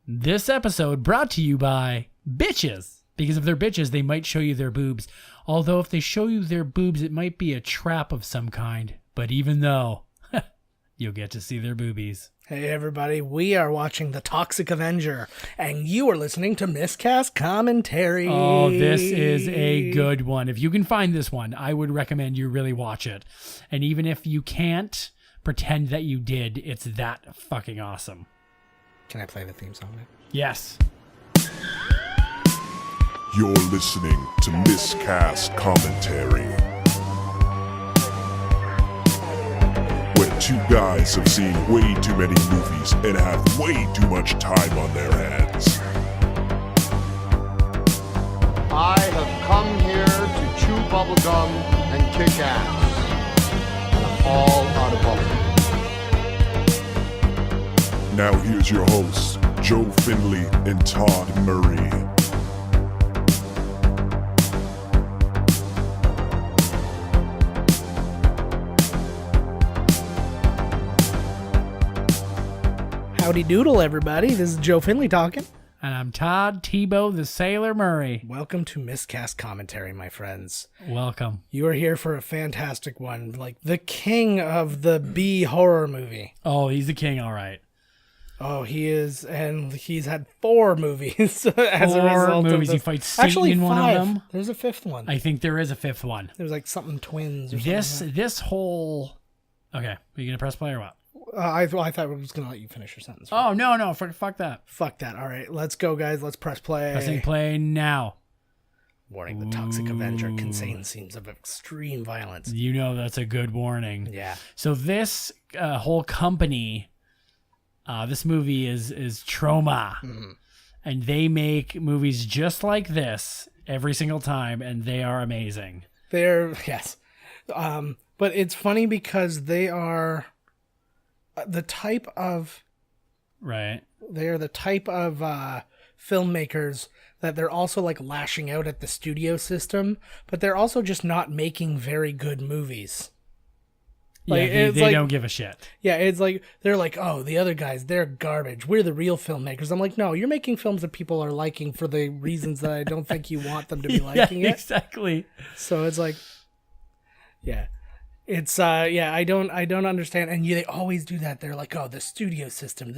This episode brought to you by bitches. Because if they're bitches, they might show you their boobs. Although if they show you their boobs, it might be a trap of some kind. But even though, you'll get to see their boobies. Hey everybody, we are watching The Toxic Avenger, and you are listening to Miscast Commentary. Oh, this is a good one. If you can find this one, I would recommend you really watch it. And even if you can't, pretend that you did. It's that fucking awesome. Can I play the theme song now? Yes. You're listening to Miscast Commentary, where two guys have seen way too many movies and have way too much time on their hands. I have come here to chew bubblegum and kick ass. And I'm all out of bubblegum. Now here's your hosts, Joe Finley and Todd Murray. Howdy doodle, everybody. This is Joe Finley talking. And I'm Todd Tebow, the Sailor Murray. Welcome to Miscast Commentary, my friends. Welcome. You are here for a fantastic one, like the king of the B horror movie. Oh, he's the king, all right. Oh, he is, and he's had 4 movies as a result movies. of He fights Satan actually in 5. one of them. There's a 5th one. I think there is a 5th one. There's like something twins or something. This whole... Okay, are you going to press play or what? I thought I was going to let you finish your sentence. Oh, no, fuck that. Fuck that. All right, let's go, guys. Let's press play. Pressing play now. Warning, the Toxic Avenger contains scenes of extreme violence. You know that's a good warning. Yeah. So this whole company, this movie is Trauma. Mm-hmm. And they make movies just like this every single time, and they are amazing. Yes. But it's funny because they are the type of... Right. They're the type of filmmakers that they're also like lashing out at the studio system, but they're also just not making very good movies. Like, yeah, they like, don't give a shit. Yeah, it's like, they're like, oh, the other guys, they're garbage. We're the real filmmakers. I'm like, no, you're making films that people are liking for the reasons that I don't think you want them to be liking it. Exactly. So it's like, yeah. It's I don't understand, and they always do that. They're like, oh, the studio system.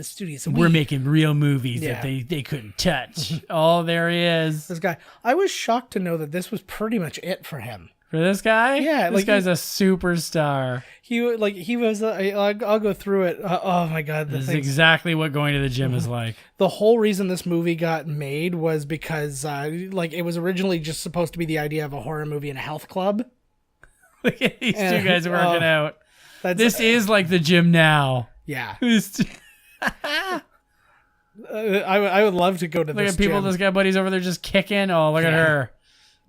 We're making real movies Yeah. that they couldn't touch. Oh, there he is. This guy, I was shocked to know that this was pretty much it for him. For this guy? Yeah, this like guy's a superstar. He was. I'll go through it. Oh my god, This is exactly what going to the gym is like. The whole reason this movie got made was because it was originally just supposed to be the idea of a horror movie in a health club. Look at these two guys working out. This is like the gym now. Yeah. I I would love to go to look this at people. gym. This guy buddy's over there just kicking. Oh, look at her.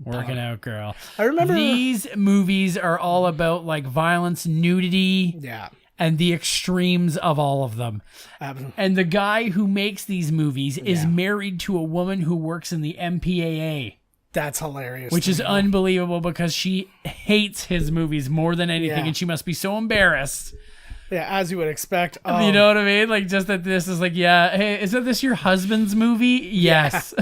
Working out, girl. I remember these movies are all about like violence, nudity, Yeah. and the extremes of all of them. And the guy who makes these movies is married to a woman who works in the MPAA. That's hilarious. Which is unbelievable because she hates his movies more than anything, Yeah. and she must be so embarrassed. Yeah, as you would expect. You know what I mean? Like, just that this is like, yeah, hey, isn't this your husband's movie? Yes.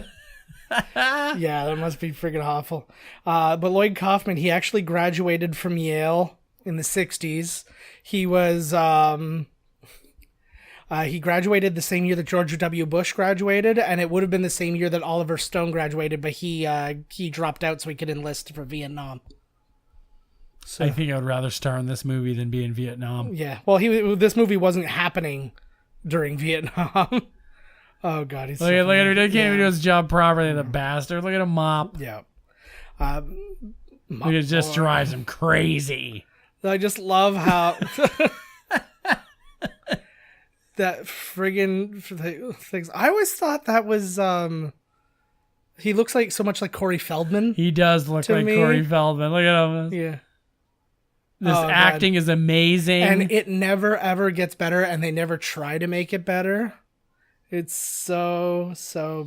Yeah, that must be freaking awful. But Lloyd Kaufman, he actually graduated from Yale in the 60s. He was... he graduated the same year that George W. Bush graduated, and it would have been the same year that Oliver Stone graduated, but he dropped out so he could enlist for Vietnam. So, I think I would rather star in this movie than be in Vietnam. yeah. Well, this movie wasn't happening during Vietnam. Oh, God. He's Look at him. He can't even do yeah. his job properly, the bastard. Look at him mop. Yeah. It just drives him crazy. I just love how... that friggin' things. I always thought that was he looks like so much like Corey Feldman. He does look like me. Corey Feldman. Look at him. Yeah. This acting is amazing. And it never ever gets better, and they never try to make it better. It's so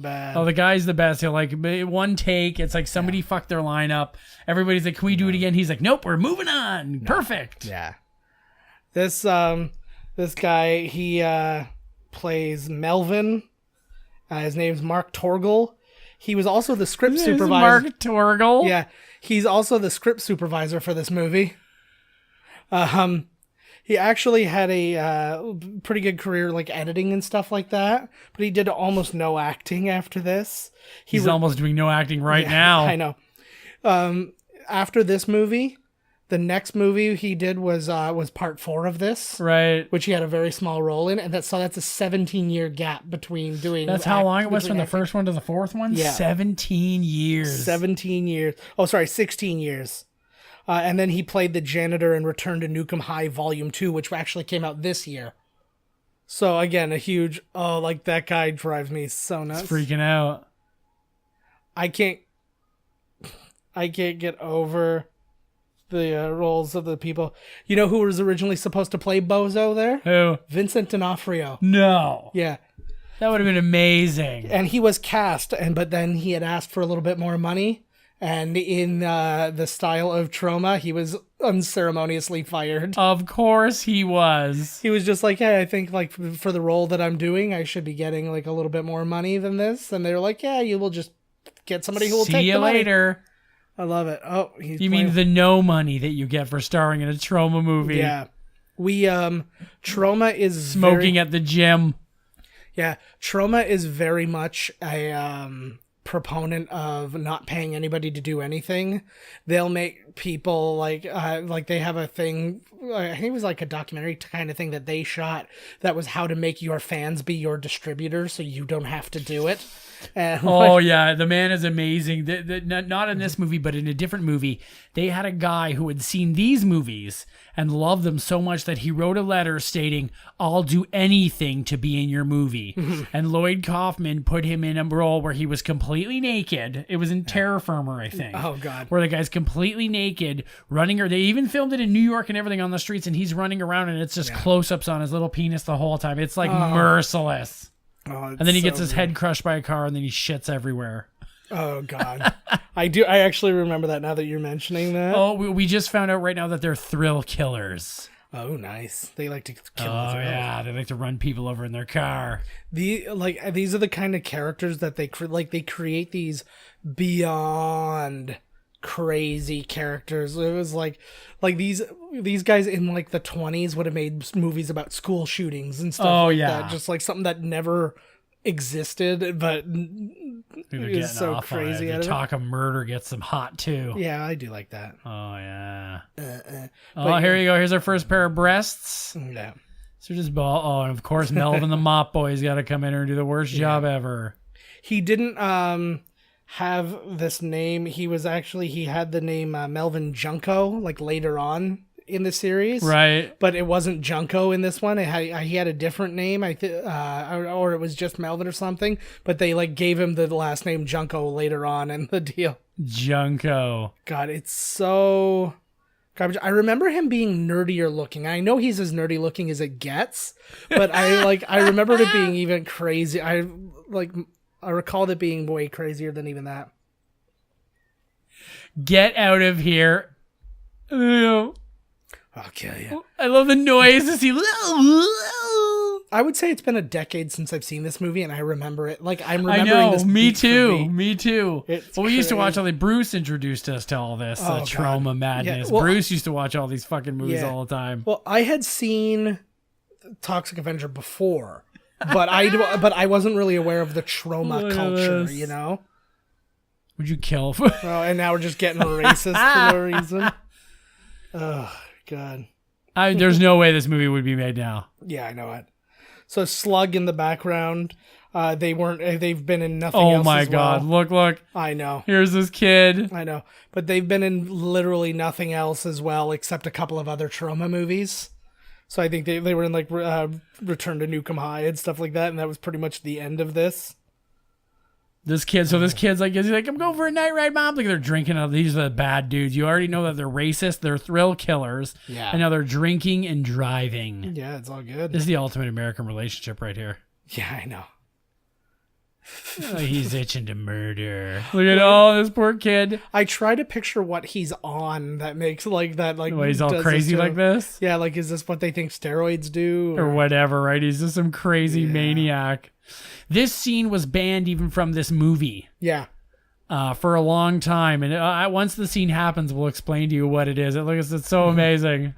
bad. Oh, the guy's the best. He'll like one take. It's like somebody fucked their line up. Everybody's like, "Can we do it again?" He's like, "Nope, we're moving on." Perfect. Yeah. This guy, he plays Melvin His name's Mark Torgel. He was also the script supervisor. Mark Torgel. Yeah, he's also the script supervisor for this movie. He actually had a pretty good career, like editing and stuff like that, but he did almost no acting after this. He's almost doing no acting now. I know. After this movie, the next movie he did was part 4 of this, right? Which he had a very small role in, and that's a 17-year gap between doing. That's how long it was from the first one to the fourth one. Yeah, 17 years. 17 years. Oh, sorry, 16 years. And then he played the janitor in Return to Nukem High Volume 2, which actually came out this year. So, again, a huge... Oh, like, that guy drives me so nuts. It's freaking out. I can't get over the roles of the people. You know who was originally supposed to play Bozo there? Who? Vincent D'Onofrio. No. Yeah. That would have been amazing. And he was cast, but then he had asked for a little bit more money. And in the style of Trauma, he was unceremoniously fired. Of course he was. He was just like, hey, I think like for the role that I'm doing, I should be getting like a little bit more money than this. And they were like, yeah, you will just get somebody who will take the money. See you later. I love it. Oh, you mean the no money that you get for starring in a Trauma movie? Yeah. Trauma is smoking at the gym. Yeah. Trauma is very much a proponent of not paying anybody to do anything. They'll make people like they have a thing, I think it was like a documentary kind of thing that they shot that was how to make your fans be your distributor so you don't have to do it. And yeah, the man is amazing. Not in this movie, but in a different movie, they had a guy who had seen these movies and loved them so much that he wrote a letter stating, I'll do anything to be in your movie. And Lloyd Kaufman put him in a role where he was completely naked. It was in Terror Firmer, I think. Oh, God. Where the guy's completely naked, running, or they even filmed it in New York and everything on the streets, and he's running around, and it's just close-ups on his little penis the whole time. It's like merciless. Oh, and then he gets his head crushed by a car, and then he shits everywhere. Oh, God. I actually remember that now that you're mentioning that. Oh, we just found out right now that they're thrill killers. Oh, nice. They like to kill. Oh, yeah. They like to run people over in their car. These are the kind of characters that they create these beyond crazy characters. It was like these guys in like the 20s would have made movies about school shootings and stuff that. Just like something that never existed, but is so crazy. The talk of murder gets them hot too. Yeah, I do like that. Oh yeah. Here you go. Here's our first pair of breasts. Yeah. So just ball. Oh, and of course Melvin the Mop Boy's got to come in here and do the worst job ever. He didn't have this name. He had the name Melvin Junko like later on in the series, right? But it wasn't Junko in this one. He had a different name, or it was just Melvin or something. But they like gave him the last name Junko later on in the deal. Junko. God, it's so garbage. I remember him being nerdier looking. I know he's as nerdy looking as it gets, but I remembered it being even crazy. I recalled it being way crazier than even that. Get out of here. I'll kill you. I love the noises. I would say it's been a decade since I've seen this movie, and I remember it. Like, I'm remembering I know, this. Me too. We used to watch all Bruce introduced us to all this trauma madness. Yeah, Bruce used to watch all these fucking movies all the time. Well, I had seen Toxic Avenger before, but I wasn't really aware of the trauma culture, you know? Would you kill? And now we're just getting racist for no reason. Oh, God. There's no way this movie would be made now. Yeah, I know it. So Slug in the background. They've been in nothing else. Oh my God. Look. I know. Here's this kid. I know. But they've been in literally nothing else as well, except a couple of other trauma movies. So I think they were in like Return to Nukem High and stuff like that. And that was pretty much the end of this. This kid's like, he's like, I'm going for a night ride, Mom. Like they're drinking. These are the bad dudes. You already know that they're racist. They're thrill killers. Yeah. And now they're drinking and driving. Yeah, it's all good. This is the ultimate American relationship right here. Yeah, I know. He's itching to murder. Look at this poor kid. I try to picture what he's on that makes like that. Like he's all crazy like this. Yeah, like is this what they think steroids do or whatever? Right? He's just some crazy maniac. This scene was banned even from this movie Yeah. for a long time. And once the scene happens, we'll explain to you what it is. It's so amazing.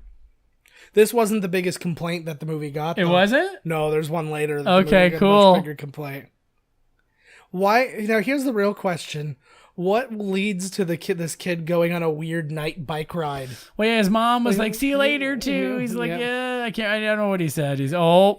This wasn't the biggest complaint that the movie got. It though. wasn't? No, there's one later. That Okay, the movie got cool. A much bigger complaint. Why? Now, here's the real question. What leads to this kid going on a weird night bike ride? Well, yeah, his mom was like, "See you later," too. He's like, "Yeah, I can't. I don't know what he said." He's Oh,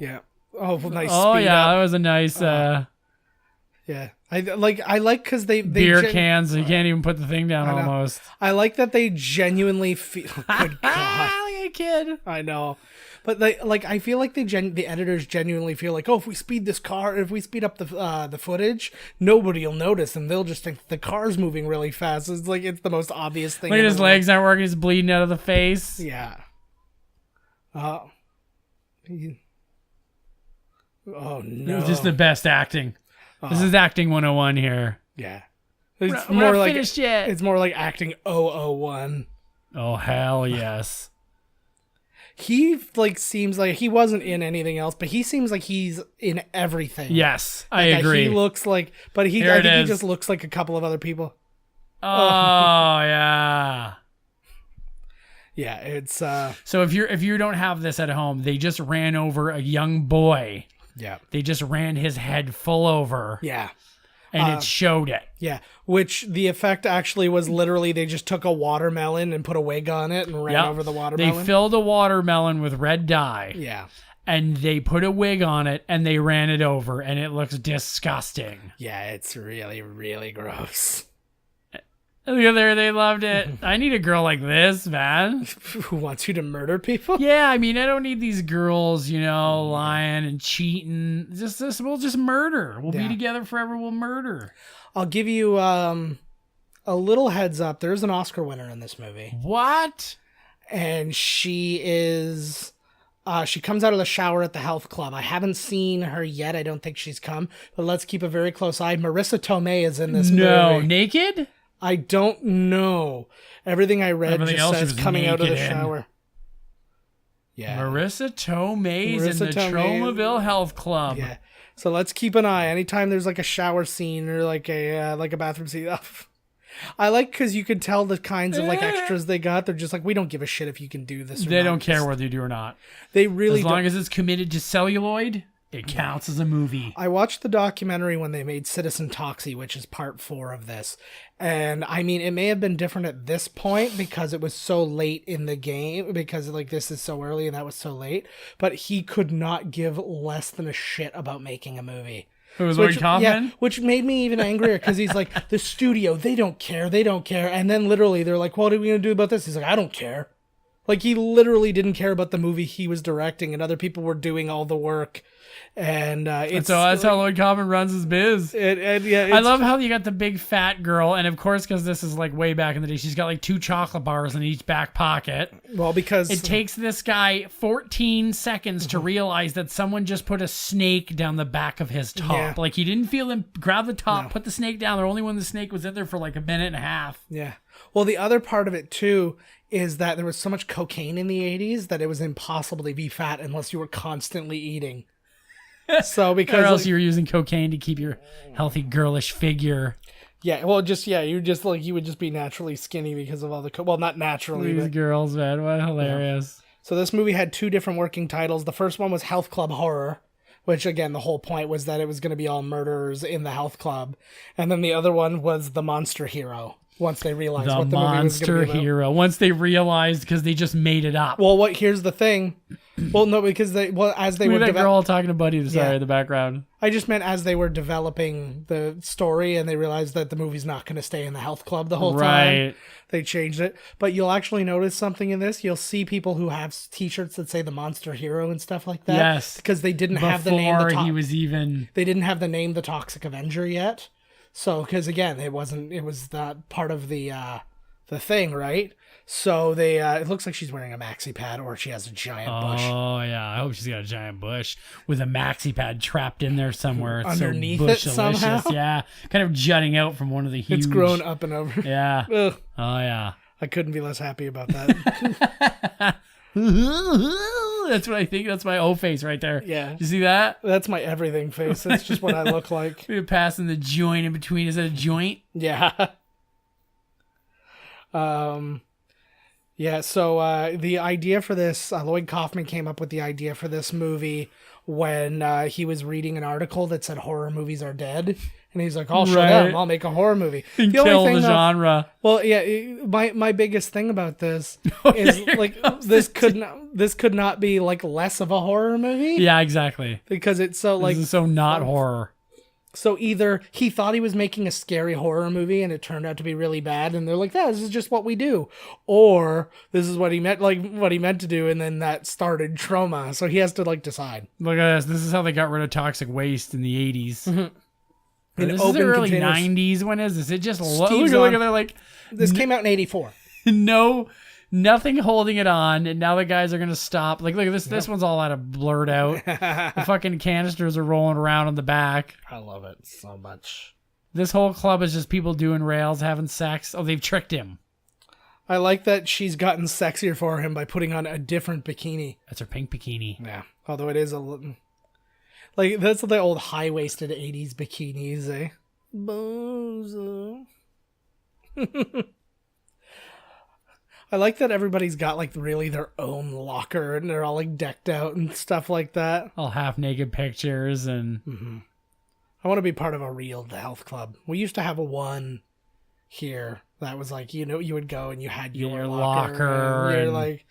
well, nice. oh speed yeah, up. that was a nice Yeah, I like because they beer cans. So you can't even put the thing down I know. almost. I like that they genuinely feel. Good God, Like a kid. I know, but I feel like the editors genuinely feel like, oh, if we speed up the footage, nobody will notice, and they'll just think the car's moving really fast. It's like it's the most obvious thing. Look at in his the world. legs aren't working. He's bleeding out of the face. Yeah. Oh no! Just the best acting. This is acting 101 here. Yeah. It's more like finished yet. It's more like acting 001. Oh hell yes. He seems like he wasn't in anything else, but he seems like he's in everything. Yes, I agree. He looks like, but I think he just looks like a couple of other people. Oh yeah. Yeah, it's So if you don't have this at home, they just ran over a young boy. yeah. They just ran his head full over. Yeah. And it showed it. Yeah, which the effect actually was literally they just took a watermelon and put a wig on it and ran over the watermelon. They filled a watermelon with red dye. Yeah. And they put a wig on it and they ran it over and it looks disgusting. Yeah, it's really, really gross. Look at there, they loved it. I need a girl like this, man. Who wants you to murder people? Yeah, I mean, I don't need these girls, lying and cheating. We'll just murder. We'll be together forever. We'll murder. I'll give you a little heads up. There's an Oscar winner in this movie. What? And she is... she comes out of the shower at the health club. I haven't seen her yet. I don't think she's come. But let's keep a very close eye. Marissa Tomei is in this movie. No, naked? I don't know. Everything I read just says coming out of the shower. Yeah. Marissa Tomei's in the Tromaville Health Club. Yeah. So let's keep an eye. Anytime there's like a shower scene or like a bathroom scene. I like because you could tell the kinds of like extras they got. They're just like, we don't give a shit if you can do this or They not. don't care whether you do or not. They really As long as it's committed to celluloid, it counts as a movie. I watched the documentary when they made Citizen Toxie, which is part 4 of this. And I mean, it may have been different at this point because it was so late in the game, because like this is so early and that was so late. But he could not give less than a shit about making a movie. It was Lloyd Kaufman? Yeah, which made me even angrier because he's like, the studio, they don't care. And then literally they're like, what are we going to do about this? He's like, I don't care. Like he literally didn't care about the movie he was directing and other people were doing all the work. And it's so that's how Lloyd Kaufman runs his biz. I love how you got the big fat girl, and of course, because this is like way back in the day, she's got like 2 chocolate bars in each back pocket. Well, because it takes this guy 14 seconds to realize that someone just put a snake down the back of his top. Yeah. Like he didn't feel him grab the top, put the snake down there only when the snake was in there for like a minute and a half. Yeah. Well, the other part of it too is that there was so much cocaine in the 80s that it was impossible to be fat unless you were constantly eating. So because or else you were using cocaine to keep your healthy girlish figure. Yeah, well, you would just be naturally skinny because of all the well, not naturally. These girls, man, what hilarious. Yeah. So this movie had 2 different working titles. The first one was Health Club Horror, which again the whole point was that it was going to be all murderers in the health club, and then the other one was The Monster Hero. Once they realized what the movie was going to be about. Hero. Once they realized, because they just made it up. Well, here's the thing. Well, no, because as they were that girl talking to Buddy in the background. I just meant as they were developing the story and they realized that the movie's not going to stay in the health club the whole time. They changed it. But you'll actually notice something in this. You'll see people who have t-shirts that say The Monster Hero and stuff like that. Yes. Because they didn't have the name. They didn't have the name The Toxic Avenger yet. So, because again, it was not part of the thing, right? So it looks like she's wearing a maxi pad or she has a giant bush. Oh yeah, I hope she's got a giant bush with a maxi pad trapped in there somewhere. It's underneath so it somehow. Yeah, kind of jutting out from one of the huge. It's grown up and over. Yeah. Ugh. Oh yeah. I couldn't be less happy about that. That's what I think. That's my O face right there. Yeah. You see that? That's my everything face. That's just what I look like. We're passing the joint in between. Is that a joint? Yeah. Yeah, so the idea for this, Lloyd Kaufman came up with the idea for this movie when he was reading an article that said horror movies are dead. And he's like, I'll show them. I'll make a horror movie. And kill the genre. Well, yeah, my biggest thing about this is like this could not be like less of a horror movie. Yeah, exactly. Because it's so like this is so not horror. So either he thought he was making a scary horror movie and it turned out to be really bad and they're like, yeah, this is just what we do. Or this is what he meant, like what he meant to do, and then that started trauma. So he has to like decide. Look at this. This is how they got rid of toxic waste in the 80s. Mm-hmm. This is the early containers. 90s. When is this? It just look at they're like this came out in 84. Nothing holding it on, and now the guys are gonna stop. Like, look at this. This one's all out of blurred out. The fucking canisters are rolling around on the back. I love it so much. This whole club is just people doing rails, having sex. Oh, they've tricked him. I like that she's gotten sexier for him by putting on a different bikini. That's her pink bikini. Yeah, although it is a little... Like, that's the old high-waisted 80s bikinis, eh? Bozo. I like that everybody's got, like, really their own locker, and they're all, like, decked out and stuff like that. All half-naked pictures, and... Mm-hmm. I want to be part of a real health club. We used to have a one here that was, like, you know, you would go and you had your locker. And you're like...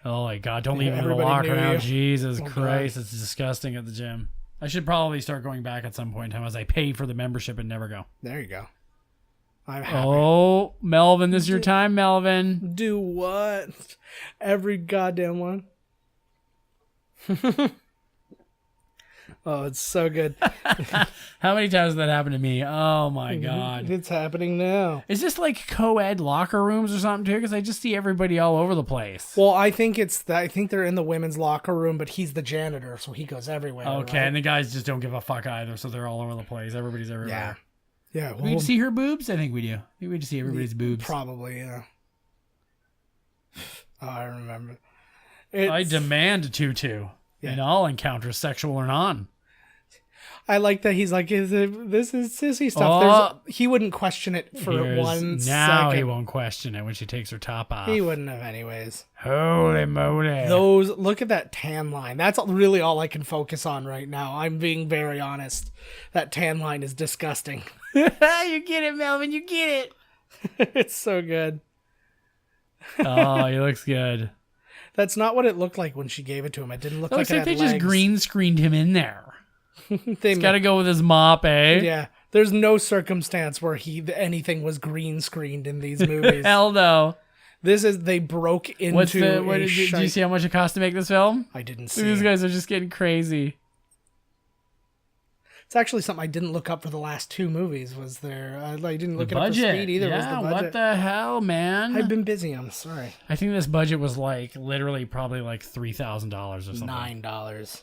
Oh my God, don't leave me in the locker now. Jesus Christ, it's disgusting at the gym. I should probably start going back at some point in time as I pay for the membership and never go. There you go. I'm happy. Oh, Melvin, this is your time, Melvin. Do what? Every goddamn one. Oh, it's so good. How many times has that happened to me? Oh my God. It's happening now. Is this like co-ed locker rooms or something too? Because I just see everybody all over the place. Well, I think I think they're in the women's locker room, but he's the janitor, so he goes everywhere. Okay, right? And the guys just don't give a fuck either, so they're all over the place. Everybody's everywhere. Yeah. Well, we get to see her boobs? I think we do. I think we get to see everybody's boobs. Probably, yeah. Oh, I remember. I demand a tutu in all encounters, sexual or non. I like that he's like, this is sissy stuff. He wouldn't question it for 1 second. Now he won't question it when she takes her top off. He wouldn't have anyways. Holy moly. Look at that tan line. That's really all I can focus on right now. I'm being very honest. That tan line is disgusting. You get it, Melvin. You get it. It's so good. Oh, he looks good. That's not what it looked like when she gave it to him. It didn't look like it had they legs. just green screened him in there. He's got to go with his mop, eh? Yeah. There's no circumstance where anything was green screened in these movies. Hell no. They broke into did you see how much it cost to make this film? I didn't see. These guys are just getting crazy. It's actually something I didn't look up for the last 2 movies. Was there? I didn't look it up for speed either. Yeah, was the budget. what the hell, man? I've been busy. I'm sorry. I think this budget was like literally probably like $3,000 or something. $9.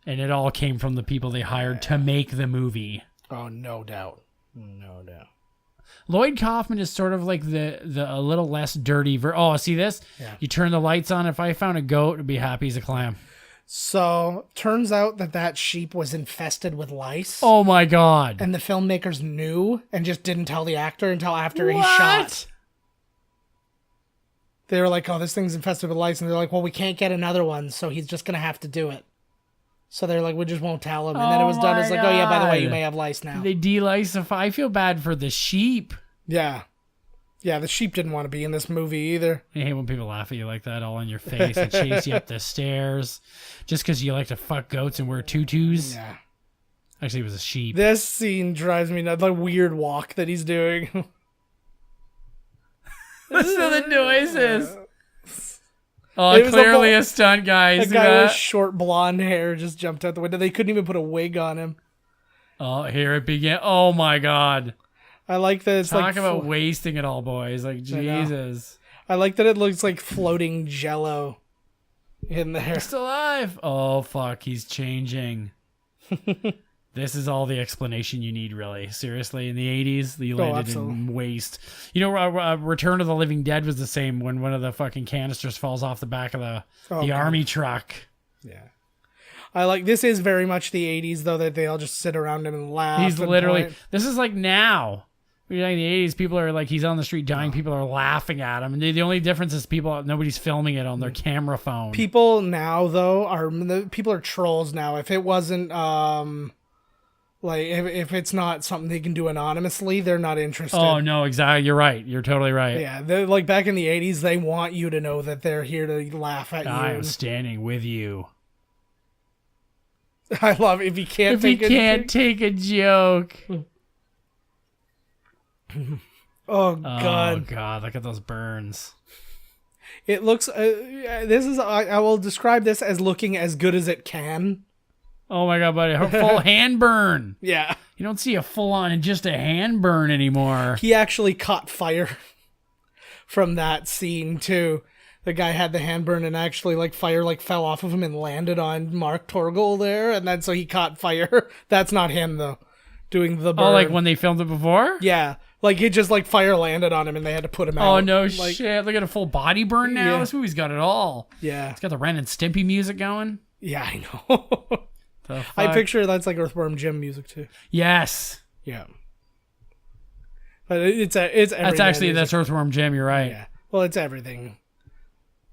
And it all came from the people they hired to make the movie. Oh, no doubt. No doubt. Lloyd Kaufman is sort of like the a little less dirty. See this? Yeah. You turn the lights on. If I found a goat, I'd be happy as a clam. So, turns out that sheep was infested with lice. Oh my God. And the filmmakers knew and just didn't tell the actor until after he shot. They were like, oh, this thing's infested with lice. And they're like, well, we can't get another one, so he's just going to have to do it. So they're like, we just won't tell him. And then it was done. It's like, oh, yeah, by the way, you may have lice now. They de-licify. I feel bad for the sheep. Yeah. Yeah, the sheep didn't want to be in this movie either. I hate when people laugh at you like that all in your face and chase you up the stairs just because you like to fuck goats and wear tutus. Yeah. Actually, it was a sheep. This scene drives me nuts. The weird walk that he's doing. Listen to the noises. Oh, clearly a stunt guy. A guy with short blonde hair just jumped out the window. They couldn't even put a wig on him. Oh, here it began. Oh my God. I like that it's Talk about wasting it all, boys. Like, Jesus. I like that it looks like floating jello in there. He's still alive. Oh, fuck. He's changing. This is all the explanation you need, really. Seriously, in the 80s, you landed absolutely. in waste. You know, Return of the Living Dead was the same when one of the fucking canisters falls off the back of the God. army truck. Yeah. I like, this is very much the 80s, though, that they all just sit around him and laugh. He's and literally, point. this is like now. In the 80s, people are like, he's on the street dying. People are laughing at him. And the only difference is nobody's filming it on their camera phone. People now, though, people are trolls now. If it wasn't, like, if it's not something they can do anonymously, they're not interested. Oh, no, exactly. You're right. You're totally right. Yeah, like back in the 80s, they want you to know that they're here to laugh at I you. am standing with you. I love if you can't take take a joke. Oh god. Oh god, look at those burns. It looks I will describe this as looking as good as it can. Oh my god, buddy. A full hand burn. Yeah. You don't see a full on and just a hand burn anymore. He actually caught fire from that scene too. The guy had the hand burn and actually like fire like fell off of him and landed on Mark Torgel there, and then so he caught fire. That's not him though. Doing the burn. Oh, like when they filmed it before? Yeah. Like it just like fire landed on him and they had to put him out. Oh no like, shit. Look at a full body burn now. Yeah. This movie's got it all. Yeah. It's got the Ren and Stimpy music going. Yeah, I know. The I fuck? picture that's like Earthworm Jim music too. Yes. Yeah. But it's everything. That's Earthworm Jim, you're right. Yeah. Well, it's everything.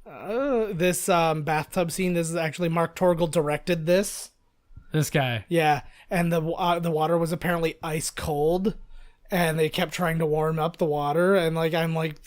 This bathtub scene, this is actually Mark Torgel directed this. This guy. Yeah, and the water was apparently ice cold, and they kept trying to warm up the water, and like I'm like,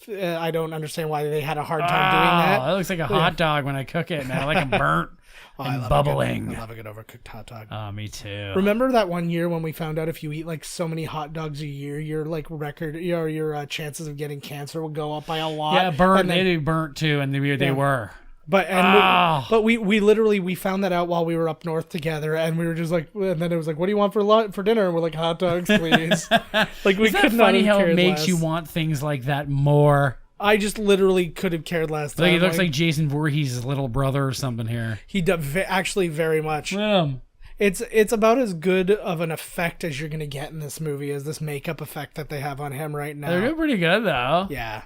I don't understand why they had a hard time doing that. It looks like a hot dog when I cook it, man. I like them burnt and I bubbling. love a good overcooked hot dog. Oh, me too. Remember that one year when we found out if you eat like so many hot dogs a year, your like your chances of getting cancer will go up by a lot. Yeah, burnt. And then- They do burnt too, and they were. But Oh. but we literally found that out while we were up north together, and we were just like, and then it was like, what do you want for dinner? And we're like, hot dogs, please. Like we Isn't could that not funny have how it cared makes less. you want things like that more? I just literally could have cared less. Like, it looks like Jason Voorhees' little brother or something here. he does actually very much. Yeah. It's about as good of an effect as you're gonna get in this movie as this makeup effect that they have on him right now. They're doing pretty good though. Yeah.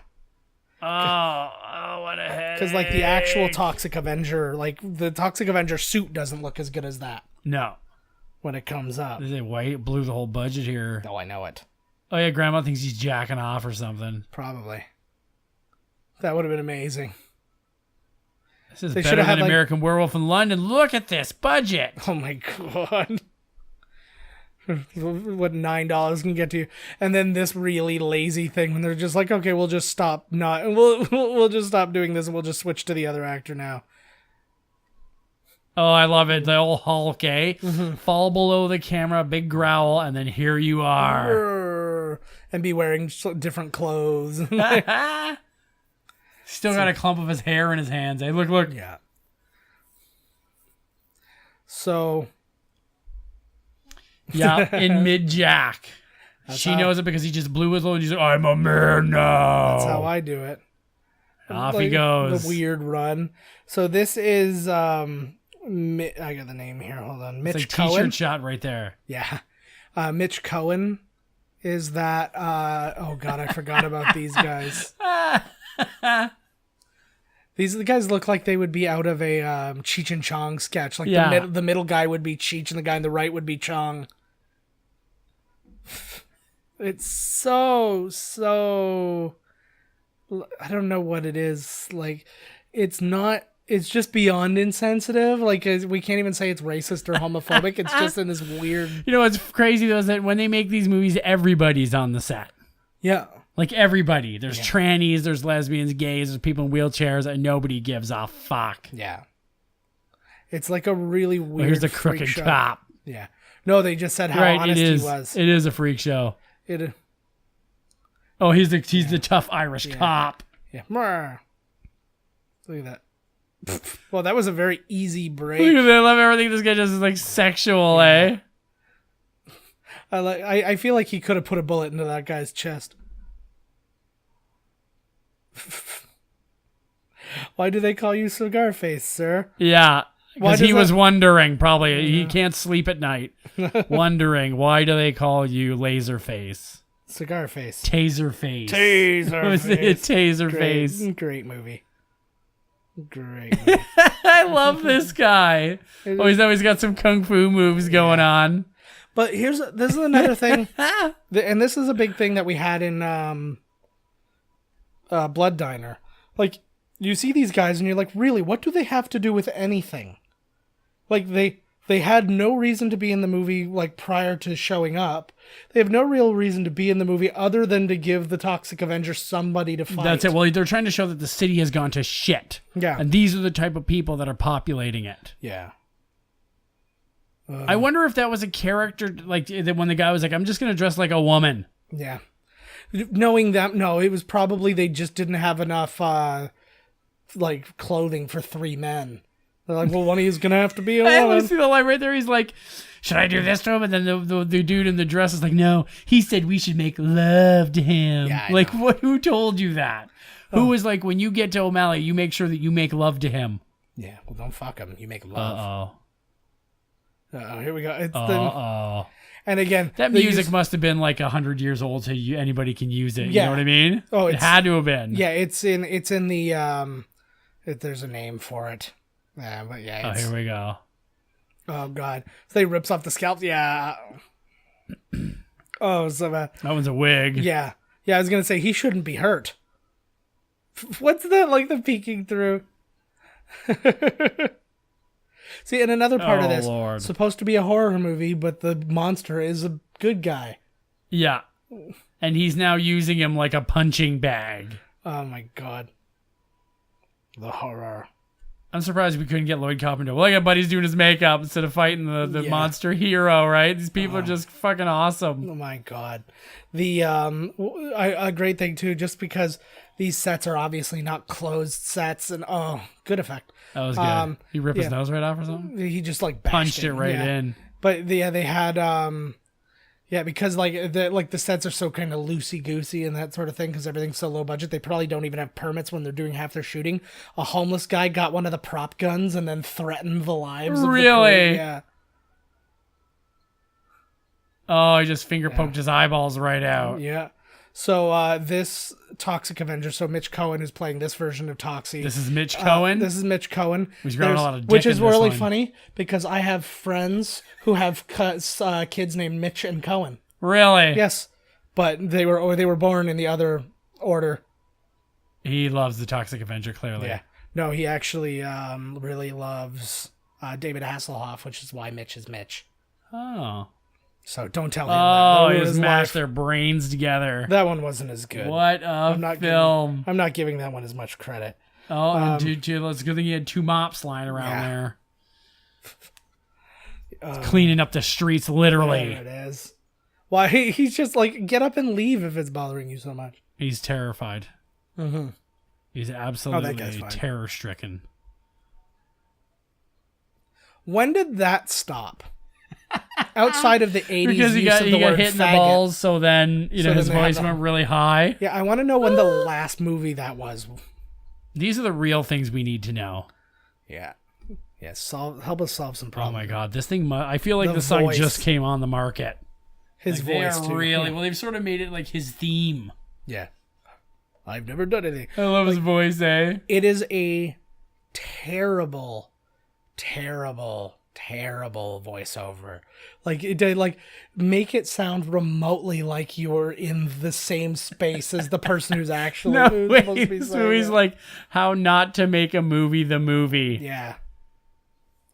Oh, what a head. Because like the actual Toxic Avenger, like the Toxic Avenger suit doesn't look as good as that No. when it comes up. Is it white? Blew the whole budget here. Oh, I know it. Oh yeah, Grandma thinks he's jacking off or something. Probably. That would have been amazing. This is They better should've than had, like- American Werewolf in London. Look at this budget. Oh my god. What $9 can get to you, and then this really lazy thing when they're just like, okay, we'll just stop we'll just stop doing this and we'll just switch to the other actor now. Oh, I love it. The old Hulk, eh? Mm-hmm. Fall below the camera, big growl, and then here you are. Brrr. And be wearing different clothes. Still got a clump of his hair in his hands. Eh? Look. Yeah. So Yeah, in mid-jack. She knows it because he just blew his load and she's like, I'm a man now. that's how I do it. Off he Like, goes. The weird run. So this is I got the name here. Hold on. Mitch It's like Cohen. t-shirt shot right there. Yeah. Mitch Cohen is that oh god, I forgot about these guys. These guys look like they would be out of a Cheech and Chong sketch. Like Yeah. the middle guy would be Cheech and the guy on the right would be Chong. It's so I don't know what it is. Like it's just beyond insensitive. Like we can't even say it's racist or homophobic. It's just in this weird. You know what's crazy though is that when they make these movies, everybody's on the set. Yeah. Like everybody. There's trannies, there's lesbians, gays, there's people in wheelchairs, and nobody gives a fuck. Yeah. It's like a really weird. Well, here's the freak crooked show. cop. Yeah. No, they just said how Right, honest it is. he was. It is a freak show. It. Oh, he's the tough Irish cop. Yeah. Brr. Look at that. Well, that was a very easy break. Look at that. I love everything. This guy does is like sexual, eh? I feel like he could have put a bullet into that guy's chest. Why do they call you Cigar Face, sir? Yeah. Because he was wondering, probably, he can't sleep at night, wondering, why do they call you Laserface? Cigar Face. Taser Face. Taser Face. Taser Face. Great movie. Great movie. I love this guy. He's always got some kung fu moves going on. But this is another thing, and this is a big thing that we had in Blood Diner. Like, you see these guys and you're like, really, what do they have to do with anything? Like, they had no reason to be in the movie, like, prior to showing up. They have no real reason to be in the movie other than to give the Toxic Avenger somebody to fight. That's it. Well, they're trying to show that the city has gone to shit. Yeah. And these are the type of people that are populating it. Yeah. I wonder if that was a character, like, that when the guy was like, I'm just going to dress like a woman. Yeah. Knowing that, no, it was probably they just didn't have enough, like, clothing for 3 men. They're like, well, one of you's going to have to be a woman. I see the line right there. He's like, should I do this to him? And then the dude in the dress is like, no, he said we should make love to him. Yeah, like, who told you that? Who was like, when you get to O'Malley, you make sure that you make love to him? Yeah, well, don't fuck him. You make love. Uh-oh. Here we go. It's Uh-oh. And again, That music must have been like 100 years old, so anybody can use it. You Yeah. know what I mean? Oh, it had to have been. Yeah, it's in the there's a name for it. Yeah, but yeah. Oh, here we go. Oh God, so he rips off the scalp. Yeah. Oh, so bad. That one's a wig. Yeah, yeah. I was gonna say he shouldn't be hurt. What's that like? The peeking through. See, and another part of this, Lord. supposed to be a horror movie, but the monster is a good guy. Yeah. And he's now using him like a punching bag. Oh my God. The horror. I'm surprised we couldn't get Lloyd Carpenter. Look at Buddy's doing his makeup instead of fighting the monster hero, right? These people are just fucking awesome. Oh my God. The a great thing too, just because these sets are obviously not closed sets, and good effect. That was good. He ripped his nose right off or something? He just like bashed Punched it right in. But they had because the sets are so kind of loosey goosey and that sort of thing because everything's so low budget. They probably don't even have permits when they're doing half their shooting. A homeless guy got one of the prop guns and then threatened the lives. Really? Of the crew. Yeah. Oh, he just finger poked his eyeballs right out. Yeah. So this Toxic Avenger, so Mitch Cohen is playing this version of Toxie. This is Mitch Cohen? This is Mitch Cohen. He's got a lot of dick which is in this really one. funny because I have friends who have kids named Mitch and Cohen. Really? Yes, but they were born in the other order. He loves the Toxic Avenger, clearly. Yeah. No, he actually really loves David Hasselhoff, which is why Mitch is Mitch. Oh. So don't tell him Oh, that. he just mashed their brains together. That one wasn't as good. What a film. I'm not giving that one as much credit. Oh, and it's a good thing he had 2 mops lying around there. Cleaning up the streets, literally. There it is. Why, he's just like, get up and leave if it's bothering you so much. He's terrified. Mm-hmm. He's absolutely terror-stricken. When did that stop? Outside of the 80s because he got hit in the balls, so then his voice went really high. Yeah, I want to know when the last movie that was. These are the real things we need to know. Yeah. Yeah, help us solve some problems. Oh my God, this thing! I feel like the song just came on the market. His voice too. Really well. They've sort of made it like his theme. Yeah, I've never done anything. I love his voice. It is a terrible, terrible, terrible voiceover. Like it did, like make it sound remotely like you're in the same space as the person who's actually supposed to be saying movie's it. like How Not to Make a Movie the Movie. Yeah.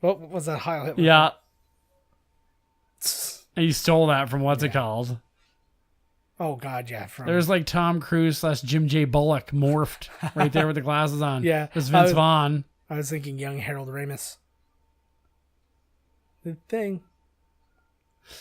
What was that highlight? Yeah. He stole that from what's it called? Oh God, yeah. There's like Tom Cruise / Jim J. Bullock morphed right there with the glasses on. Yeah. There's Vince Vaughn. I was thinking young Harold Ramis. The thing.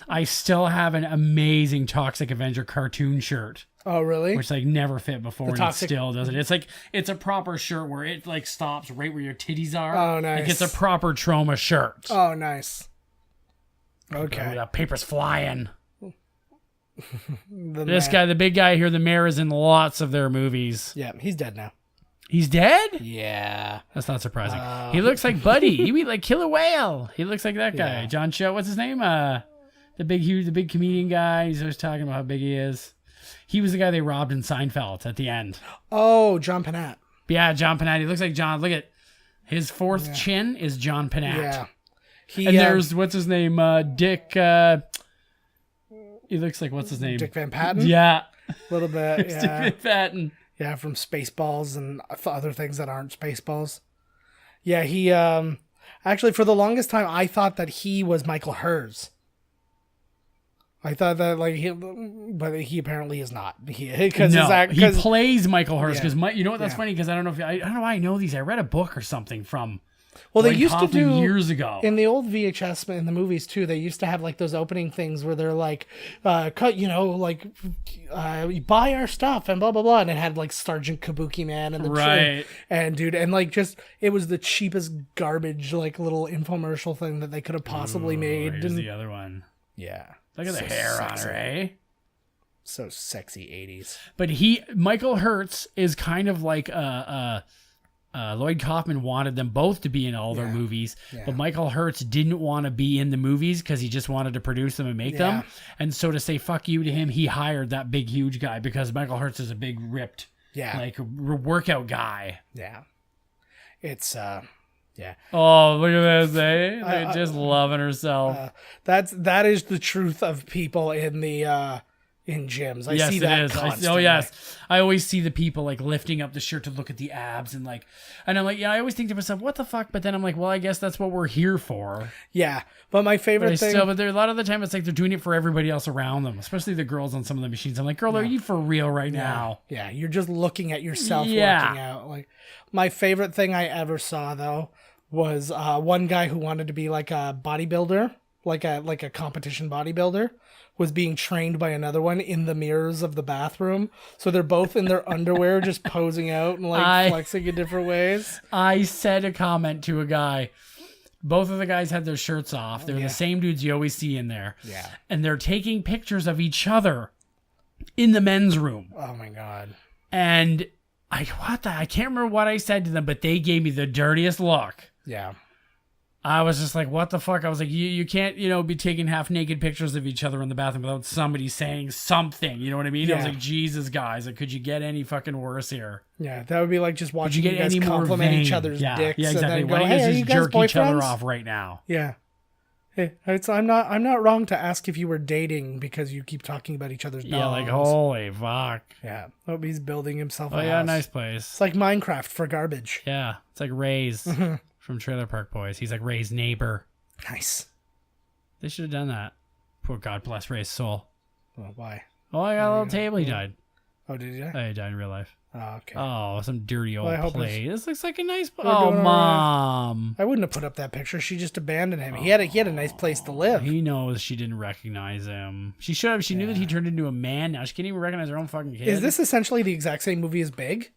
I still have an amazing Toxic Avenger cartoon shirt. Oh, really? Which like never fit before and Toxic... it still doesn't. It's like it's a proper shirt where it like stops right where your titties are. Oh, nice. Like it's a proper trauma shirt. Oh, nice. Okay. The paper's flying. This guy, the big guy here, the mayor, is in lots of their movies. Yeah, he's dead now. He's dead? Yeah. That's not surprising. He looks like Buddy. You eat like Killer Whale. He looks like that guy. Yeah. John Cho. What's his name? The big comedian guy. He's always talking about how big he is. He was the guy they robbed in Seinfeld at the end. Oh, John Panat. Yeah, John Panat. He looks like John. Look at his fourth chin is John Panat. Yeah. And there's what's his name? Dick. He looks like what's his name? Dick Van Patten. Yeah, A little bit. Dick Yeah. Van Patten. Yeah, from Spaceballs and other things that aren't Spaceballs. Yeah, he actually for the longest time I thought that he was Michael Hers. I thought that but he apparently is not. Because he plays Michael Hurst because you know what? That's Yeah. funny because I don't know why I know these. I read a book or something from. Well, they Lloyd used Kaufman to do years ago in the old VHS in the movies too. They used to have like those opening things where they're like, cut, buy our stuff and blah blah blah, and it had like Sergeant Kabuki Man and the Right. and dude, and like just it was the cheapest garbage like little infomercial thing that they could have possibly made. Here's the other one. Yeah, Look at the hair on her, eh? so sexy 80s. But Michael Hertz is kind of like Lloyd Kaufman wanted them both to be in all their movies, but Michael Hertz didn't want to be in the movies because he just wanted to produce them and make them. And so to say fuck you to him, he hired that big huge guy because Michael Hertz is a big ripped, like workout guy. Yeah, it's yeah. Oh, look at this, eh? Just loving herself. That is the truth of people in the in gyms. I see that constantly. Yes. I always see the people like lifting up the shirt to look at the abs and I'm like, yeah, I always think to myself, what the fuck? But then I'm like, well, I guess that's what we're here for. Yeah. But my favorite thing. But a lot of the time it's like they're doing it for everybody else around them, especially the girls on some of the machines. I'm like, girl, are you for real right now? Yeah. You're just looking at yourself working out. Like my favorite thing I ever saw though was one guy who wanted to be like a bodybuilder, like a competition bodybuilder, was being trained by another one in the mirrors of the bathroom. So they're both in their underwear, just posing out and flexing in different ways. I said a comment to a guy. Both of the guys had their shirts off. They're the same dudes you always see in there. Yeah. And they're taking pictures of each other in the men's room. Oh my God. And I can't remember what I said to them, but they gave me the dirtiest look. Yeah. I was just like, what the fuck? I was like, you can't, be taking half naked pictures of each other in the bathroom without somebody saying something. You know what I mean? Yeah. I was like, Jesus, guys, like, could you get any fucking worse here? Yeah, that would be like just watching you you get guys any more compliment vain? each other's dicks. Yeah, exactly. And then Why go, don't hey, you are you just guys jerk each other boyfriends? off right now? Yeah. Hey, I'm not wrong to ask if you were dating because you keep talking about each other's dogs. Yeah, like, holy fuck. Yeah. Oh, he's building himself a Oh, yeah, house. nice place. It's like Minecraft for garbage. Yeah, it's like Ray's from Trailer Park Boys. He's like Ray's neighbor. Nice. They should have done that. Poor God bless Ray's soul. Well, why? Oh, I got a little table. He died. Oh, did you? Oh, he died in real life. Oh, okay. Oh, some dirty old I hope play. This looks like a nice. doing Oh, all right. Mom. I wouldn't have put up that picture. She just abandoned him. He had a nice place to live. He knows she didn't recognize him. She should have. She knew that he turned into a man. Now she can't even recognize her own fucking kid. Is this essentially the exact same movie as Big?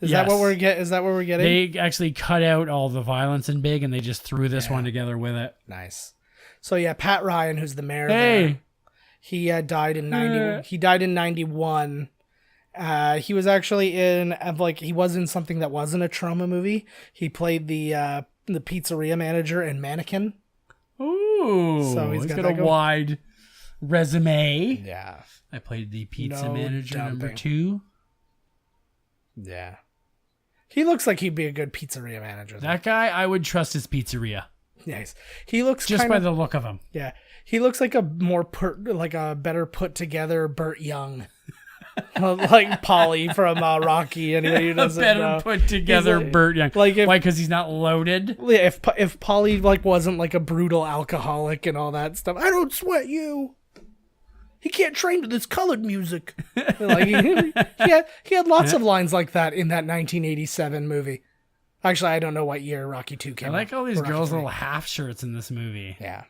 Is Yes. that what we're getting? Is that what we're getting? They actually cut out all the violence in Big, and they just threw this one together with it. Nice. So yeah, Pat Ryan, who's the mayor Hey. there, he died in 90. He died in 91. He was actually he was in something that wasn't a trauma movie. He played the pizzeria manager in Mannequin. Ooh, So he's got got a that go- wide resume. Yeah. I played the pizza No manager number dumping. 2. Yeah. He looks like he'd be a good pizzeria manager. Though. That guy, I would trust his pizzeria Nice. He looks just kind by of, the look of him. yeah. He looks like a better put together Burt Young. Like Polly from Rocky. Anybody who doesn't Better know. put together He's like- Burt Young. like if- Why? Because he's not loaded. Yeah, if Polly wasn't like a brutal alcoholic and all that stuff, I don't sweat you. He can't train to this colored music. Like he had lots of lines like that in that 1987 movie. Actually, I don't know what year Rocky 2 came I out. like all these or Rocky girls' 3. little half shirts in this movie. Yeah.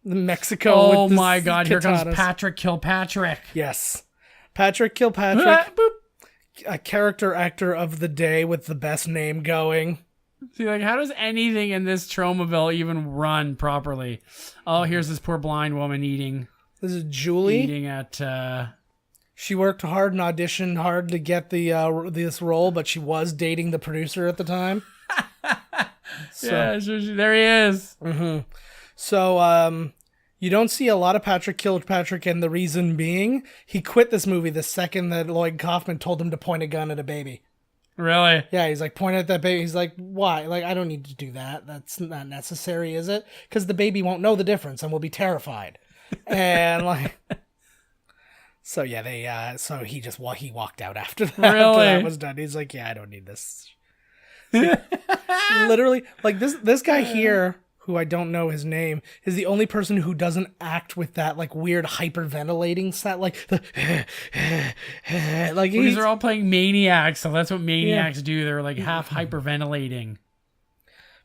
The Mexico. Oh with the my God! Here comes katanas. Patrick Kilpatrick. Yes. Patrick Kilpatrick, a character actor of the day with the best name going. See, like, how does anything in this Tromaville even run properly? Oh, here's this poor blind woman eating This is Julie. at She worked hard and auditioned hard to get this role, but she was dating the producer at the time. Yeah, there he is. So, you don't see a lot of Patrick Kilpatrick, and the reason being, he quit this movie the second that Lloyd Kaufman told him to point a gun at a baby. Really? Yeah, he's like, point at that baby. He's like, why? Like, I don't need to do that. That's not necessary, is it? Because the baby won't know the difference and will be terrified. And like, so yeah, so he walked out after that. Really? After that was done. He's like, yeah, I don't need this. Literally, like this guy here, who I don't know his name, is the only person who doesn't act with that like weird hyperventilating sound, like the like These are all playing maniacs, so that's what maniacs do. They're like half hyperventilating.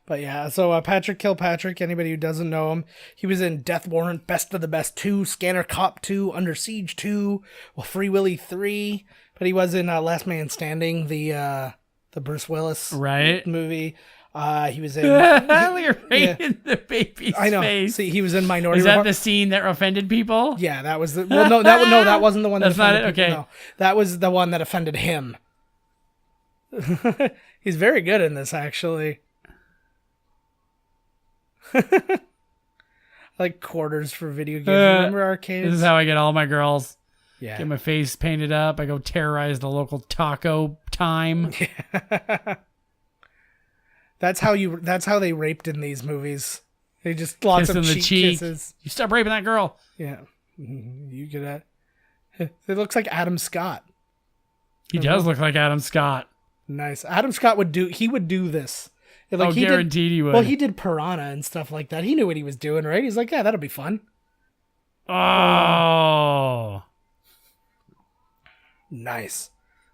But yeah, so Patrick Kilpatrick, anybody who doesn't know him, he was in Death Warrant, Best of the Best 2, Scanner Cop 2, Under Siege 2, well, Free Willy 3, but he was in Last Man Standing, the Bruce Willis movie. He was in... in the baby's I know. face. See, he was in Minority Is that Report. the scene that offended people? Yeah, that was the... Well, no, that wasn't the one that That's not offended it? Okay. people. No, that was the one that offended him. He's very good in this, actually. Like quarters for video games. Remember arcades? This is how I get all my girls. Yeah. Get my face painted up. I go terrorize the local taco time. That's how they raped in these movies. They just lots Kiss of in the cheek cheek. kisses. You stop raping that girl. Yeah. You get that. It looks like Adam Scott. He does look like Adam Scott. Nice. Adam Scott would do this. Like guaranteed he would. Well, he did Piranha and stuff like that. He knew what he was doing, right? He's like, yeah, that'll be fun. Oh. Nice.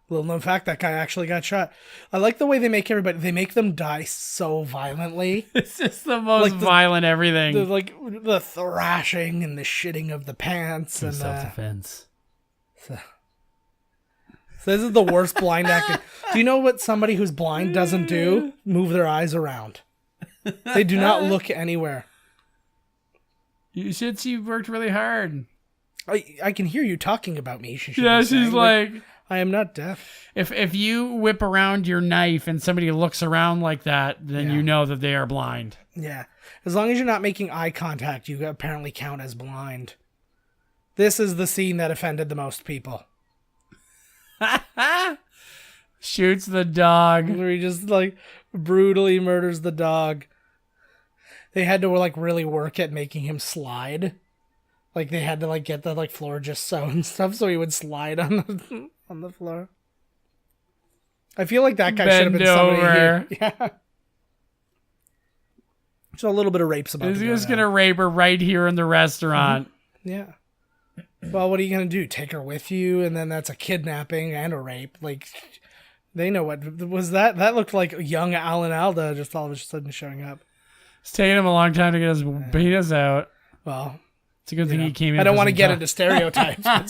Little known fact, that guy actually got shot. I like the way they make them die so violently. It's just the most Like violent everything. The thrashing and the shitting of the pants. And And self-defense. So this is the worst blind acting. Do you know what somebody who's blind doesn't do? Move their eyes around. They do not look anywhere. You should see you've worked really hard. I can hear you talking about me. She's like... I am not deaf. If you whip around your knife and somebody looks around like that, then you know that they are blind. Yeah. As long as you're not making eye contact, you apparently count as blind. This is the scene that offended the most people. Shoots the dog. Where he just like brutally murders the dog. They had to like really work at making him slide. Like they had to like get the like floor just so and stuff so he would slide on the floor. I feel like that guy should have been somebody here. Yeah. So a little bit of rape's about to go He's just down. gonna rape her right here in the restaurant. Yeah. Well, what are you gonna do? Take her with you, and then that's a kidnapping and a rape. Like, they know what was that? That looked like young Alan Alda just all of a sudden showing up. It's taking him a long time to get his penis out. Well, it's a good thing he came in. I don't want to get into stereotypes, but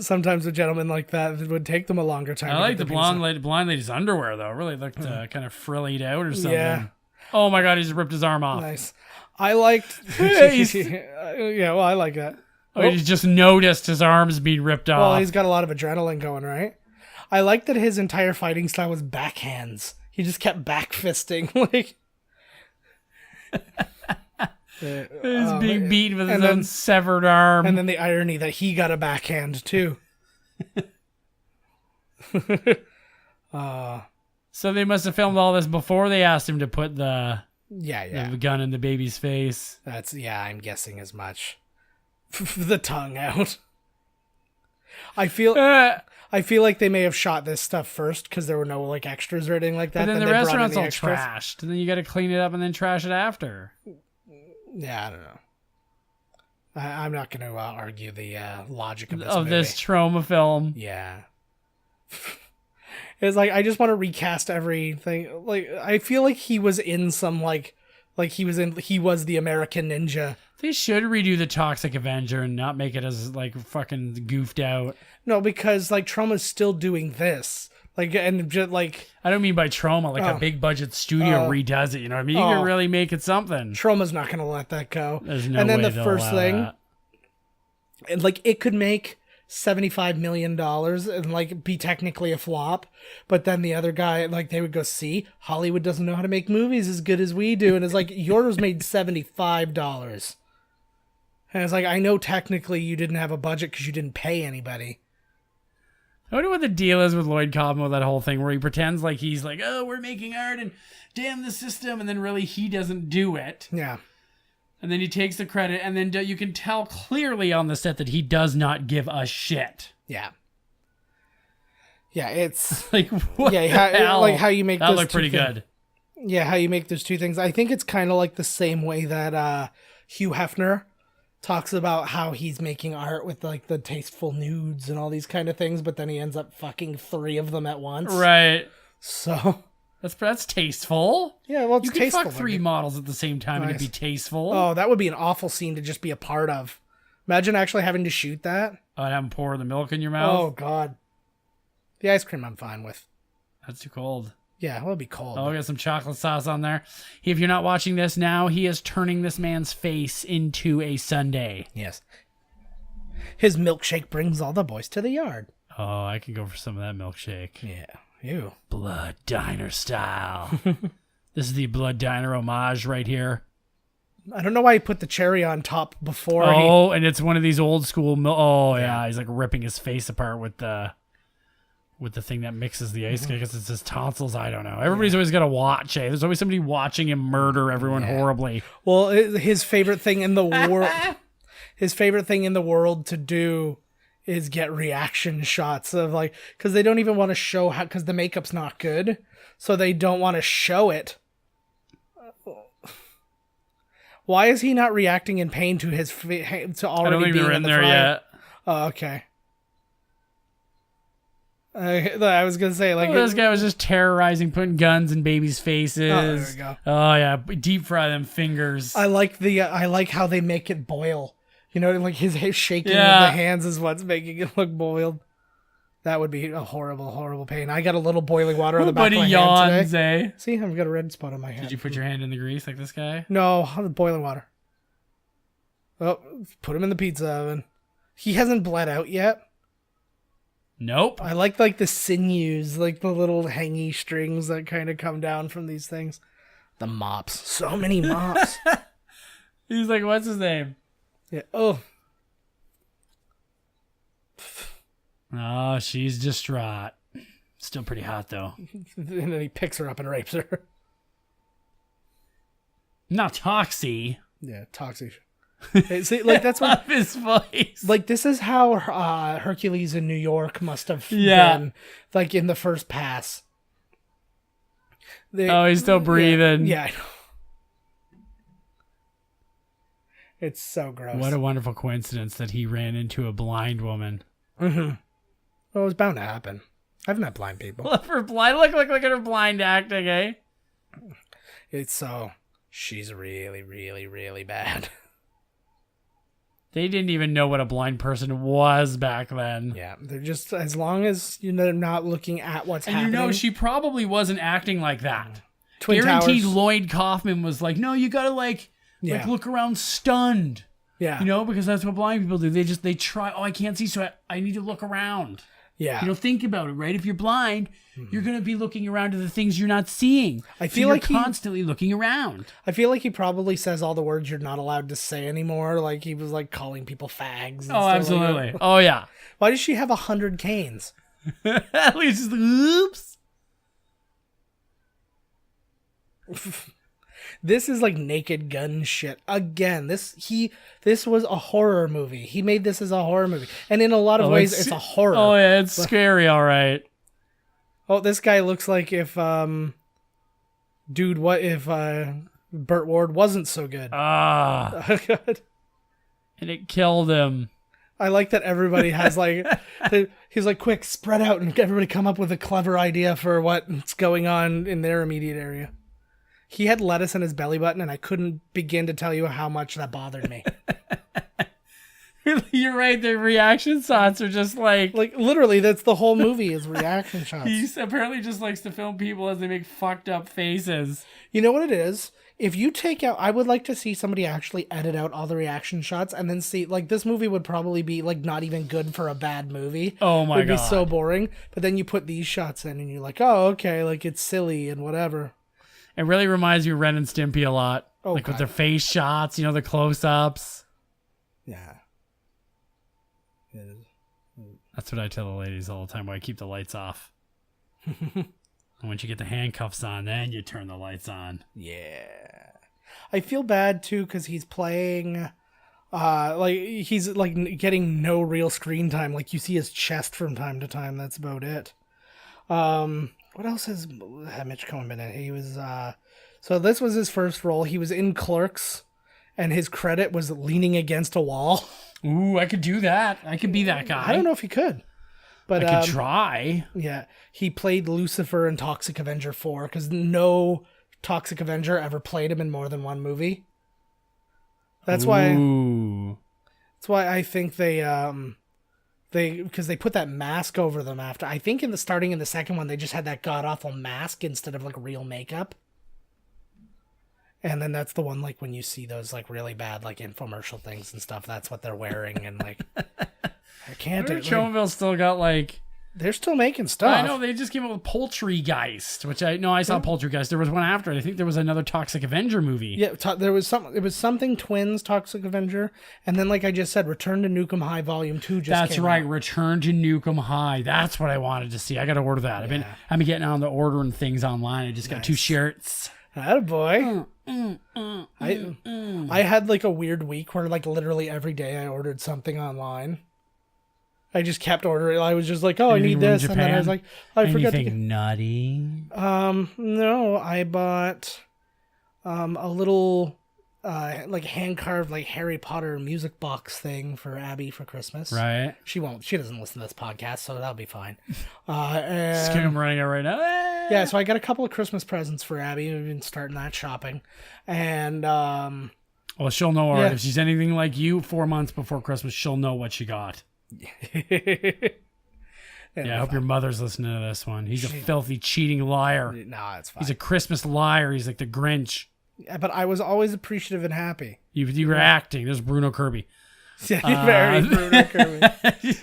sometimes a gentleman like that it would take them a longer time. I like the blind lady's underwear though. It really looked kind of frillied out or something. Yeah. Oh my god, he just ripped his arm off. Nice. I liked. Yeah, well, I like that. Oh, he just noticed his arms being ripped off. Well, he's got a lot of adrenaline going, right? I like that his entire fighting style was backhands. He just kept back fisting, like. He's being beaten with his own severed arm. And then the irony that he got a backhand, too. So they must have filmed all this before they asked him to put the gun in the baby's face. I'm guessing as much. The tongue out. I feel like they may have shot this stuff first because there were no like extras or anything like that. But then the restaurant's all trashed, and then you got to clean it up and then trash it after. Yeah, I don't know. I'm not going to argue the logic of this trauma film. Yeah. It's like I just want to recast everything. Like I feel like he was in some like he was the American Ninja. They should redo the Toxic Avenger and not make it as like fucking goofed out. No, because like Trauma's still doing this. Like and just like I don't mean by Trauma, like a big budget studio redoes it. You know what I mean? You can really make it something. Trauma's not gonna let that go. There's no and then way the first thing, that. and like it could make $75 million and like be technically a flop. But then the other guy, like they would go, see, Hollywood doesn't know how to make movies as good as we do. And it's like, yours made $75. And it's like, I know technically you didn't have a budget because you didn't pay anybody. I wonder what the deal is with Lloyd Kaufman with that whole thing where he pretends like he's like, oh, we're making art and damn the system. And then really he doesn't do it. Yeah. And then he takes the credit. And then you can tell clearly on the set that he does not give a shit. Yeah. Yeah, it's... Like, what the how, hell? like how you make that those looked pretty good. Yeah, how you make those two things. I think it's kind of like the same way that Hugh Hefner talks about how he's making art with like the tasteful nudes and all these kind of things, but then he ends up fucking 3 of them at once. Right. So that's tasteful. Yeah, well, it's you tasteful. You could fuck 3 models at the same time and it'd be tasteful. Oh, that would be an awful scene to just be a part of. Imagine actually having to shoot that. Oh, and have them pour the milk in your mouth. Oh God. The ice cream I'm fine with. That's too cold. Yeah, well, it'll be cold. Oh, we got some chocolate sauce on there. If you're not watching this now, he is turning this man's face into a sundae. Yes. His milkshake brings all the boys to the yard. Oh, I could go for some of that milkshake. Yeah. Ew. Blood Diner style. This is the Blood Diner homage right here. I don't know why he put the cherry on top before. Oh, and it's one of these old school. Oh, yeah. He's like ripping his face apart with the thing that mixes the ice. I guess it's his tonsils. I don't know. Everybody's always got to watch. There's always somebody watching him murder everyone horribly. Well, his favorite thing in the world, to do is get reaction shots of like, because they don't even want to show how, because the makeup's not good, so they don't want to show it. Why is he not reacting in pain to his to already I don't think being they're in in the there fryer? yet. Oh, okay. I was gonna say like this guy was just terrorizing, putting guns in babies' faces. Oh, there we go. Oh yeah, deep fry them fingers. I like how they make it boil. You know, like his shaking of Yeah. the hands is what's making it look boiled. That would be a horrible, horrible pain. I got a little boiling water on the back of my hand yawns, today. See, I've got a red spot on my hand. Did you put your hand in the grease like this guy? No, boiling water. Oh, put him in the pizza oven. He hasn't bled out yet. Nope. I like the sinews, like the little hangy strings that kind of come down from these things. The mops. So many mops. He's like, what's his name? Yeah. Oh. Oh, she's distraught. Still pretty hot, though. And then he picks her up and rapes her. Not Toxie. Yeah, toxic. Hey, see, like that's what his voice. like this is how Hercules in New York must have been, like in the first pass. He's still breathing. Yeah, I know. It's so gross. What a wonderful coincidence that he ran into a blind woman. Mm-hmm. Well, it was bound to happen. I've met blind people. Look at her blind acting, eh? It's so she's really, really, really bad. They didn't even know what a blind person was back then. Yeah, they're just, as long as they're not looking at what's happening. And you know, she probably wasn't acting like that. Twin Guaranteed Towers. Lloyd Kaufman was like, no, you gotta like look around stunned. Yeah. You know, because that's what blind people do. They try, I can't see, so I need to look around. Yeah. You know, think about it, right? If you're blind, you're going to be looking around to the things you're not seeing. I feel you're like constantly looking around. I feel like he probably says all the words you're not allowed to say anymore. Like he was like calling people fags. And Oh, stuff absolutely. Like that. Oh, yeah. Why does she have 100 canes? At least just, oops. This is like Naked Gun shit. Again, this was a horror movie. He made this as a horror movie. And in a lot of ways, it's a horror. Oh, yeah, it's scary, all right. Oh, this guy looks like if, dude, what if Burt Ward wasn't so good? Ah. God. And it killed him. I like that everybody has like, he's like, quick, spread out and everybody come up with a clever idea for what's going on in their immediate area. He had lettuce in his belly button, and I couldn't begin to tell you how much that bothered me. You're right. The reaction shots are just like literally, that's the whole movie is reaction shots. he apparently just likes to film people as they make fucked up faces. You know what it is? If you take out, I would like to see somebody actually edit out all the reaction shots and then see, like, this movie would probably be, like, not even good for a bad movie. Oh my God. It would be God. so boring. But then you put these shots in and you're like, oh, okay, like, it's silly and whatever. It really reminds me of Ren and Stimpy a lot. Oh, like with God. their face shots, you know, the close-ups. Yeah. It is. That's what I tell the ladies all the time, why I keep the lights off. And once you get the handcuffs on, then you turn the lights on. Yeah. I feel bad, too, because he's playing... like, he's, like, getting no real screen time. Like, you see his chest from time to time. That's about it. What else has Mitch Cohen been in? He was... So this was his first role. He was in Clerks, and his credit was leaning against a wall. Ooh, I could do that. I could be that guy. I don't know if he could. But I could try. Yeah. He played Lucifer in Toxic Avenger 4, because no Toxic Avenger ever played him in more than one movie. That's why I think because they put that mask over them after. I think starting in the second one, they just had that god-awful mask instead of, like, real makeup. And then that's the one, like, when you see those, like, really bad, like, infomercial things and stuff, that's what they're wearing. And, like, I can't do it. Chomonville still got, like... They're still making stuff. I know, they just came up with Poultrygeist, which I saw Poultrygeist. There was one after it. I think there was another Toxic Avenger movie. Yeah, there was it was something Twins, Toxic Avenger, and then, like I just said, Return to Nukem High Volume 2 just That's came right, out. Return to Nukem High. That's what I wanted to see. I got to order that. Yeah. I've been getting on the ordering things online. I just got 2 shirts. Attaboy. I had, like, a weird week where, like, literally every day I ordered something online. I just kept ordering. I was just like, oh, Anything I need from this. And then I was Japan? like, I forgot to Anything nutty? no, I bought a little like hand-carved, like, Harry Potter music box thing for Abby for Christmas. Right. She doesn't listen to this podcast, so that'll be fine. Just kidding, I'm running out right now. Yeah, so I got a couple of Christmas presents for Abby. We've been starting that shopping. And well, she'll know yeah. if she's anything like you 4 months before Christmas, she'll know what she got. Yeah, I hope your mother's listening to this one. He's a filthy, cheating liar. No, it's fine. He's a Christmas liar. He's like the Grinch. Yeah, but I was always appreciative and happy. You were acting. There's Bruno Kirby. Very Bruno Kirby.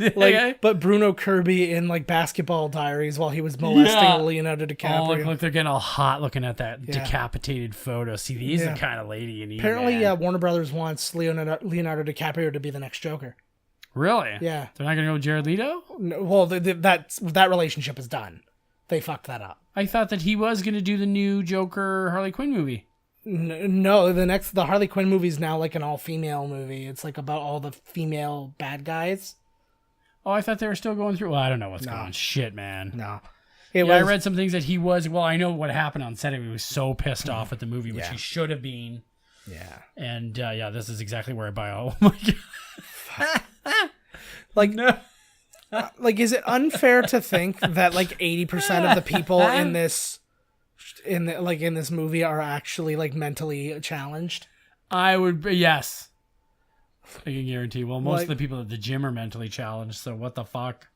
Okay. But Bruno Kirby in, like, Basketball Diaries while he was molesting Leonardo DiCaprio. Look, they're getting all hot looking at that decapitated photo. See, he's the kind of lady you need. Apparently, man. Warner Brothers wants Leonardo DiCaprio to be the next Joker. Really? Yeah. They're not going to go with Jared Leto? No, well, that relationship is done. They fucked that up. I thought that he was going to do the new Joker Harley Quinn movie. No, the Harley Quinn movie is now, like, an all-female movie. It's, like, about all the female bad guys. Oh, I thought they were still going through. Well, I don't know what's going on. Shit, man. No. I read some things that he was. Well, I know what happened on set. He was so pissed off at the movie, which Yeah. he should have been. Yeah. And this is exactly where I buy all. Oh my god. Like, no. Like, is it unfair to think that, like, 80% of the people in this movie are actually, like, mentally challenged? I would, yes. I can guarantee. Well, most of Like- the people at the gym are mentally challenged, so what the fuck?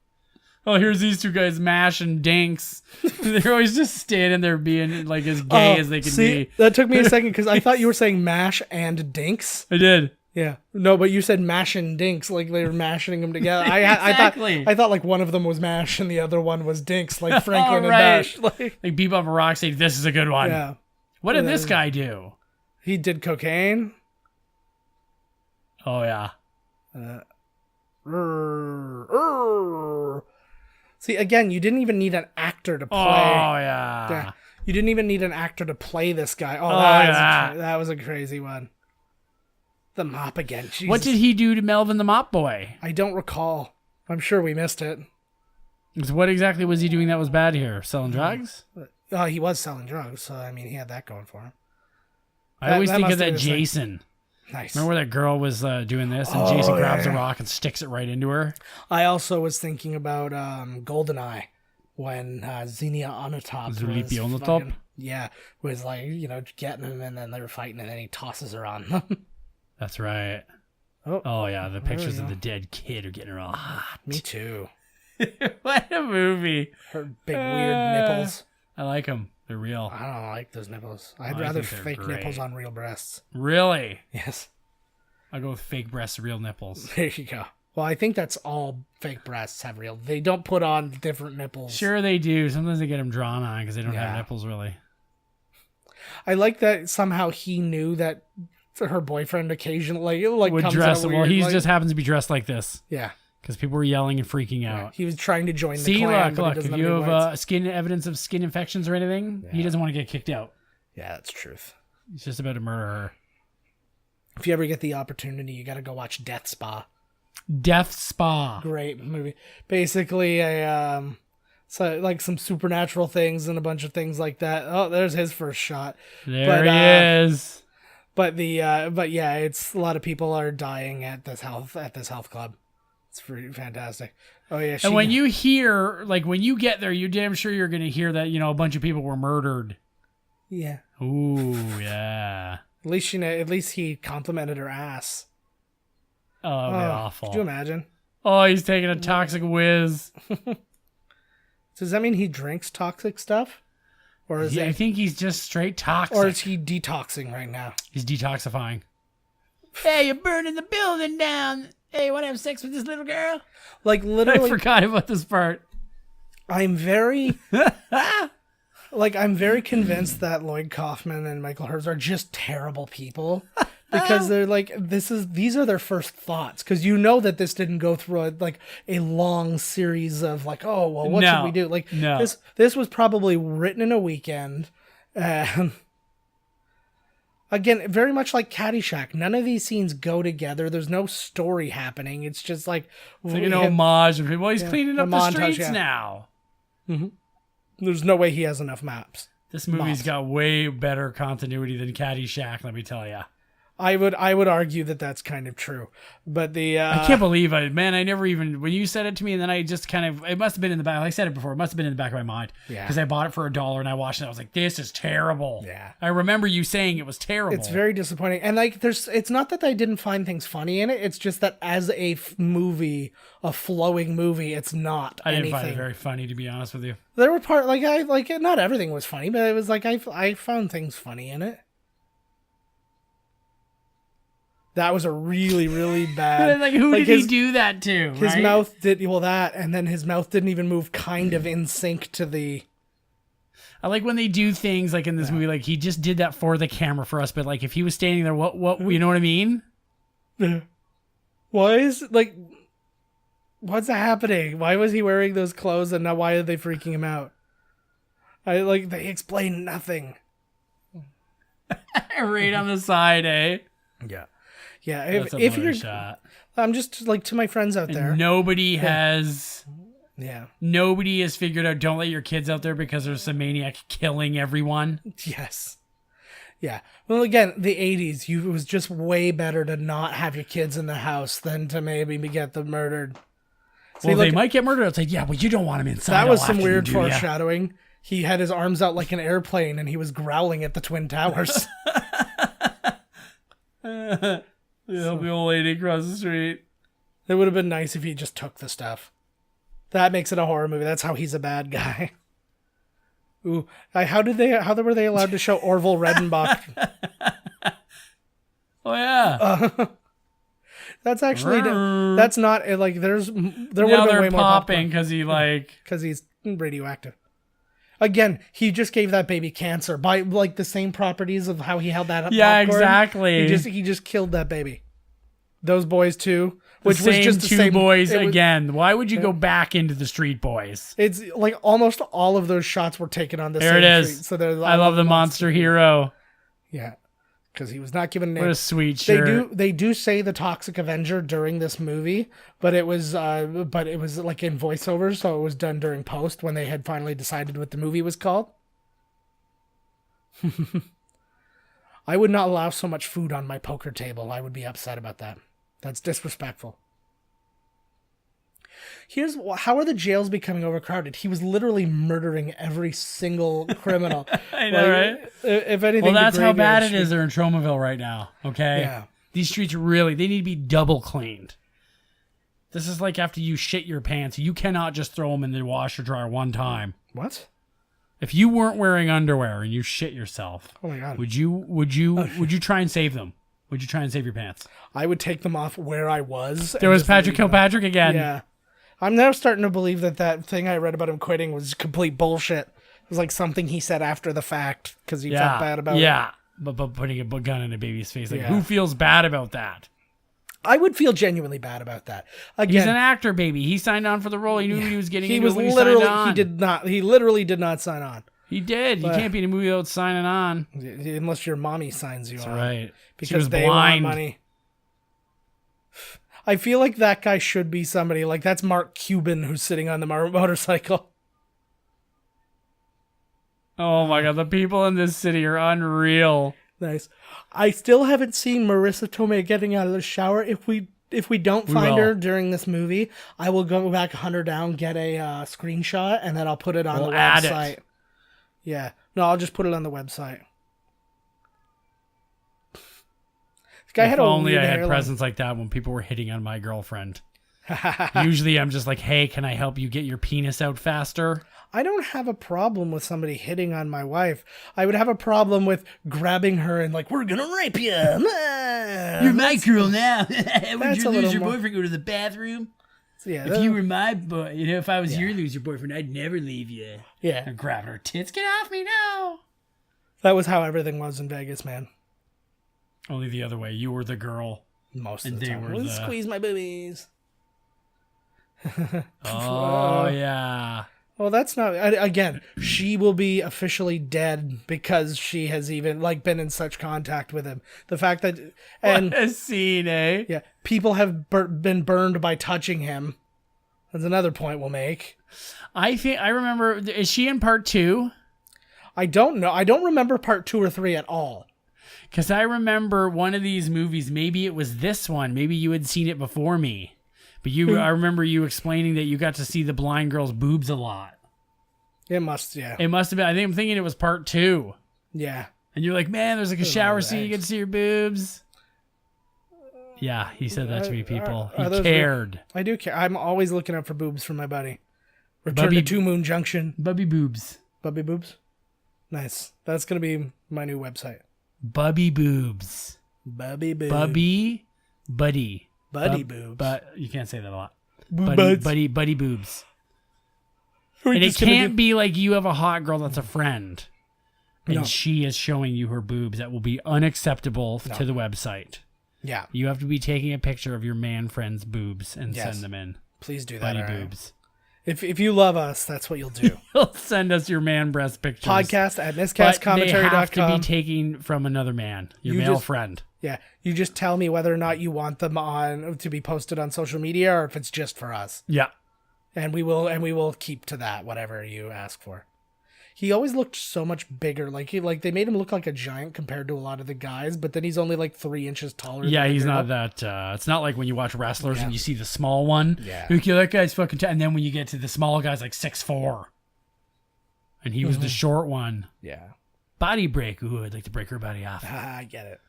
Oh, here's these 2 guys, Mash and Dinks. They're always just standing there being, like, as gay as they can be. That took me a second because I thought you were saying Mash and Dinks. I did. Yeah. No, but you said Mash and Dinks, like they were mashing them together. Exactly. I thought like one of them was Mash and the other one was Dinks, like Franklin right. and Mash. Like, Bebop and Rocksteady, this is a good one. yeah. What did this guy do? He did cocaine. Oh, yeah. See, again, you didn't even need an actor to play. Oh, yeah. Yeah. You didn't even need an actor to play this guy. Oh, that was a crazy one. The mop again. Jesus. What did he do to Melvin the Mop Boy? I don't recall. I'm sure we missed it. So what exactly was he doing that was bad here? Selling drugs? He was selling drugs, so I mean, he had that going for him. I always think must of have that been his thing. Jason. Nice. Remember where that girl was doing this, and Jason grabs a rock and sticks it right into her? I also was thinking about GoldenEye when Xenia Onatopp Zulipi was Onatopp? fucking- yeah, was like, getting him, and then they were fighting, and then he tosses her on them. That's right. Oh yeah, the pictures of the dead kid are getting real hot. Me too. What a movie! Her big weird nipples. I like them. They're real. I don't like those nipples. I'd I rather think they're fake great. nipples on real breasts. Really? Yes. I'll go with fake breasts, real nipples. There you go. Well, I think that's all fake breasts have real. They don't put on different nipples. Sure they do. Sometimes they get them drawn on because they don't have Yeah. nipples really. I like that somehow he knew that her boyfriend occasionally like Would comes dress in a well. weird, He like, just happens to be dressed like this yeah. because people were yelling and freaking out. He was trying to join the See, clan. but he look. doesn't If you any have rights. skin evidence of skin infections or anything, he doesn't want to get kicked out. Yeah, that's truth. He's just about to murder her. If you ever get the opportunity, you got to go watch Death Spa. Death Spa. Great movie. Basically, so like some supernatural things and a bunch of things like that. Oh, there's his first shot. There he is. But yeah, it's a lot of people are dying at this health club. It's pretty fantastic. Oh yeah, And when you hear, like, when you get there, you're damn sure you're going to hear that, a bunch of people were murdered. yeah, Ooh, yeah. at least he complimented her ass. Oh, that'd be awful. Could you imagine? Oh, he's taking a toxic whiz. Does that mean he drinks toxic stuff, or is I think he's just straight toxic. or is he detoxing right now? He's detoxifying. Hey, you're burning the building down. Hey, you want to have sex with this little girl? Like I literally, forgot about this part. I'm very convinced that Lloyd Kaufman and Michael Hers are just terrible people because they're like these are their first thoughts because that this didn't go through a long series of like, oh well, what should we do? Like No. this was probably written in a weekend. Again, very much like Caddyshack. None of these scenes go together. There's no story happening. It's just like It's like an homage of him. Well, he's cleaning a up the montage, streets yeah. now. There's no way he has enough maps. This movie's got way better continuity than Caddyshack, let me tell you. I would argue that that's kind of true, but I can't believe it, man. I never even, when you said it to me, and then I just it must have been in the back. Like I said it before, it must have been in the back of my mind. Yeah. Because I bought it for $1 and I watched it. I was like, this is terrible. Yeah. I remember you saying it was terrible. it's very disappointing. And it's not that I didn't find things funny in it. It's just that as a movie, a flowing movie, it's not. I didn't anything. find it very funny, to be honest with you. There were not everything was funny, but it was like I found things funny in it. That was a really, really bad. Like, who did he do that to? His right? mouth did that, and then his mouth didn't even move, kind of in sync to the. I like when they do things like in this movie, like he just did that for the camera for us, but like if he was standing there, what, you know what I mean? Why is what's happening? Why was he wearing those clothes, and now why are they freaking him out? They explain nothing. Right on the side, eh? Yeah. Yeah, That's if a you're, shot. I'm just like to my friends out there. Nobody has figured out don't let your kids out there because there's some maniac killing everyone. Yes. Yeah. Well, again, the 80s, it was just way better to not have your kids in the house than to maybe get them murdered. Well, they might get murdered. It's like, yeah, but you don't want them inside. That was all some afternoon, weird do ya? foreshadowing. He had his arms out like an airplane and he was growling at the Twin Towers. The old lady across the street. It would have been nice if he just took the stuff. That makes it a horror movie. That's how he's a bad guy. Ooh, how were they allowed to show Orville Redenbach? Oh yeah. That's actually that's not like there would have been way more popping because because he's radioactive. Again, he just gave that baby cancer by like the same properties of how he held that up. Yeah, popcorn. exactly. He just killed that baby. Those boys too, which the same was just the two same boys it was- again. Why would you go back into the Street Boys? It's like almost all of those shots were taken on the There same it is. street. So they're I love the monster hero. Yeah, because he was not given a name. What a sweet shirt. They do say the Toxic Avenger during this movie, but it was like in voiceovers, so it was done during post when they had finally decided what the movie was called. I would not allow so much food on my poker table. I would be upset about that. That's disrespectful. How are the jails becoming overcrowded? He was literally murdering every single criminal. I know, right? If anything, Well, that's the how bad graveyard it is. They're in Tromaville right now. Okay. Yeah. These streets really, they need to be double cleaned. This is like after you shit your pants. You cannot just throw them in the washer dryer one time. What? If you weren't wearing underwear and you shit yourself, Oh my God. would you try and save them? Would you try and save your pants? I would take them off where I was. There was Patrick Kilpatrick again. Yeah. I'm now starting to believe that thing I read about him quitting was complete bullshit. It was like something he said after the fact because he felt bad about it. Yeah, but putting a gun in a baby's face. Like, Yeah. who feels bad about that? I would feel genuinely bad about that. Again, He's an actor, baby. He signed on for the role. He knew what he was getting he into was when he literally signed on. he literally did not sign on. He did. You can't be in a movie without signing on. Unless your mommy signs you on. Right. Because She was they blind. want money. I feel like that guy should be somebody. Like, that's Mark Cuban who's sitting on the motorcycle. Oh my God, the people in this city are unreal. Nice. I still haven't seen Marissa Tomei getting out of the shower. If we don't find her during this movie, I will go back, hunt her down, get a screenshot, and then I'll put it on the add website. it. Yeah. No, I'll just put it on the website. This guy If had a only weird I had hairline. presents like that when people were hitting on my girlfriend. Usually I'm just like, hey, can I help you get your penis out faster? I don't have a problem with somebody hitting on my wife. I would have a problem with grabbing her and like, we're gonna rape you. You're my girl now. Would That's you a lose little your more- boyfriend, go to the bathroom? Yeah, If you were my boy, if I was your loser boyfriend, I'd never leave you. yeah, I'm grabbing her tits. Get off me now. that was how everything was in Vegas, man. Only the other way. You were the girl. Most And of the they time. were Let's the- squeeze my boobies. Oh, yeah. Well, that's not again. She will be officially dead because she has even like been in such contact with him. The fact that and What a scene, eh? yeah, people have been burned by touching him. That's another point we'll make. I remember, is she in part 2? I don't know. I don't remember part 2 or 3 at all. Because I remember one of these movies, maybe it was this one. Maybe you had seen it before me. But I remember you explaining that you got to see the blind girl's boobs a lot. It must, yeah, It must have been, I'm thinking it was part 2. yeah. And you're like, man, there's like a shower scene, you eggs. get to see your boobs. Yeah, he said that to me, people. are He those cared. I do care. I'm always looking out for boobs for my buddy. Return Bubby- to Two Moon Junction. Bubby boobs. Bubby boobs. Nice. That's gonna be my new website. Bubby boobs. Bubby boobs. Buddy. Buddy boobs. But you can't say that a lot. Buds. Buddy boobs. Are we And it just gonna can't be like you have a hot girl that's a friend. And No. she is showing you her boobs. That will be unacceptable to the website. Yeah. You have to be taking a picture of your man friend's boobs and Yes. send them in. Please do that. Buddy all right. boobs. If you love us, that's what you'll do. Send us your man breast pictures. Podcast at But they have to miscastcommentary.com. be taken from another man, your You male just- friend. Yeah. You just tell me whether or not you want them on to be posted on social media or if it's just for us. Yeah. And we will keep to that, whatever you ask for. He always looked so much bigger. Like they made him look like a giant compared to a lot of the guys, but then he's only like 3 inches taller. Yeah, than the he's girl. not that. It's not like when you watch wrestlers and you see the small one. Yeah. You're like, "Yeah, that guy's fucking. And then when you get to the small guy's like 6'4", and he was the short one. Yeah. Body break. Ooh, I'd like to break her body off. I get it.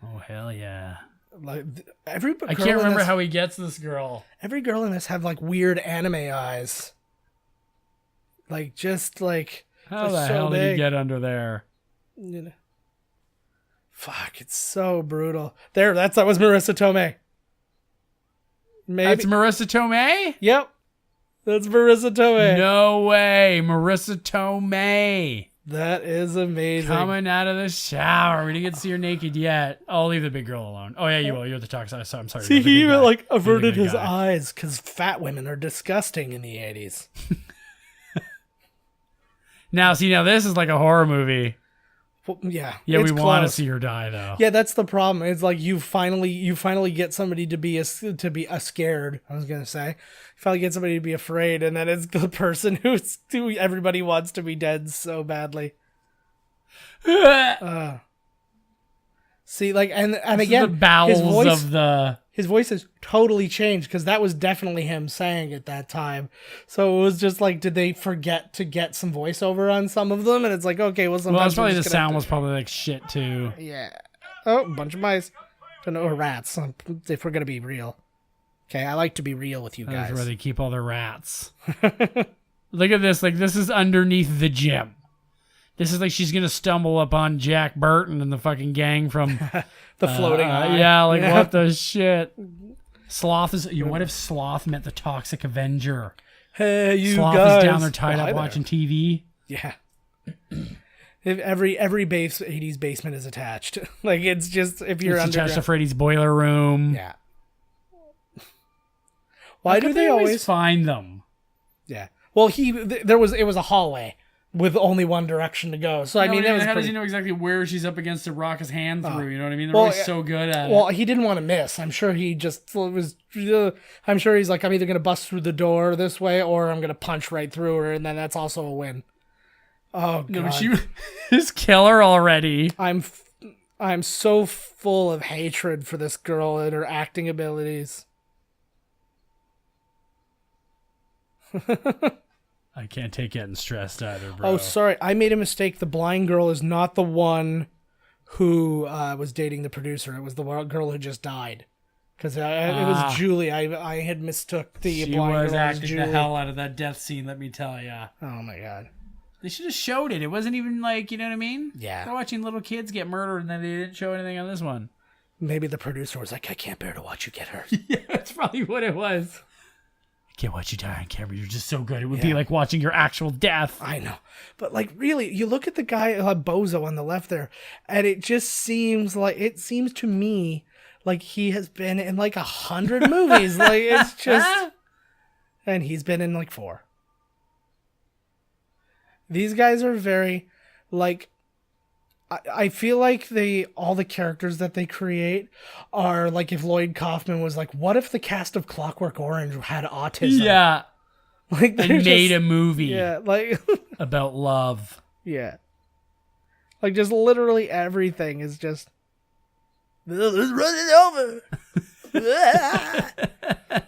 Oh hell yeah! Like every girl I can't remember this, how he gets this girl. every girl in this have like weird anime eyes. Like just like How they're the so hell did he big. get under there? You know. Fuck, it's so brutal. There, that was Marissa Tomei. Maybe. That's Marissa Tomei. Yep. That's Marissa Tomei. No way, Marissa Tomei. That is amazing. Coming out of the shower. We didn't get to see her naked yet. I'll leave the big girl alone. Oh yeah, you will. You're the toxic. I'm sorry. See, you're the he good even guy. like You're the averted good his guy. eyes because fat women are disgusting in the 80s. Now this is like a horror movie. Well, yeah. Yeah, it's we want to close. see her die though. Yeah, that's the problem. It's like you finally get somebody to be scared. I was gonna say, you finally get somebody to be afraid, and then it's the person who everybody wants to be dead so badly. See, like, and again, the bowels his voice has totally changed because that was definitely him saying at that time. So it was just like, did they forget to get some voiceover on some of them? And it's like, okay, well, sometimes Well, it's probably we're the just gonna have sound to- was probably like shit too. Yeah. Oh, bunch of mice. Or rats, if we're gonna be real. Okay, I like to be real with you guys. That's where they keep all their rats. Look at this. Like, this is underneath the gym. This is like she's going to stumble upon Jack Burton and the fucking gang from... the floating eye. Yeah, like, what the shit? Sloth is... what if Sloth met the toxic Avenger? Hey, you Sloth guys. is down there tied up watching TV. Yeah. If every base 80s basement is attached. Like, it's just, if you're It's underground. attached to Freddy's boiler room. Yeah. Why do they always find them? Yeah. Well, it was a hallway with only one direction to go. So I mean, that was how does he know exactly where she's up against to rock his hand through? You know what I mean? They're well, always so good at Well, it. he didn't want to miss. I'm sure he just was. I'm sure he's like, I'm either gonna bust through the door this way, or I'm gonna punch right through her, and then that's also a win. Oh god. No, but she is killer already. I'm so full of hatred for this girl and her acting abilities. I can't take getting stressed either, bro. Oh, sorry. I made a mistake. The blind girl is not the one who was dating the producer. It was the girl who just died. Because it was Julie. I had mistook the she blind was girl as acting Julie. the hell out of that death scene, let me tell ya. Oh, my God. They should have showed it. It wasn't even like, you know what I mean? Yeah. They're watching little kids get murdered and then they didn't show anything on this one. Maybe the producer was like, I can't bear to watch you get hurt. Yeah, that's probably what it was. I can't watch you die on camera. You're just so good. It would be like watching your actual death. I know. But, like, really, you look at the guy, Bozo, on the left there, and it seems to me like he has been in, like, 100 movies. Like, it's just... And he's been in, like, 4. These guys are very, like... I feel like all the characters that they create are like if Lloyd Kaufman was like, what if the cast of Clockwork Orange had autism? Yeah. Like, and made a movie like about love. Yeah. Like, just literally everything is just... Let's run it over!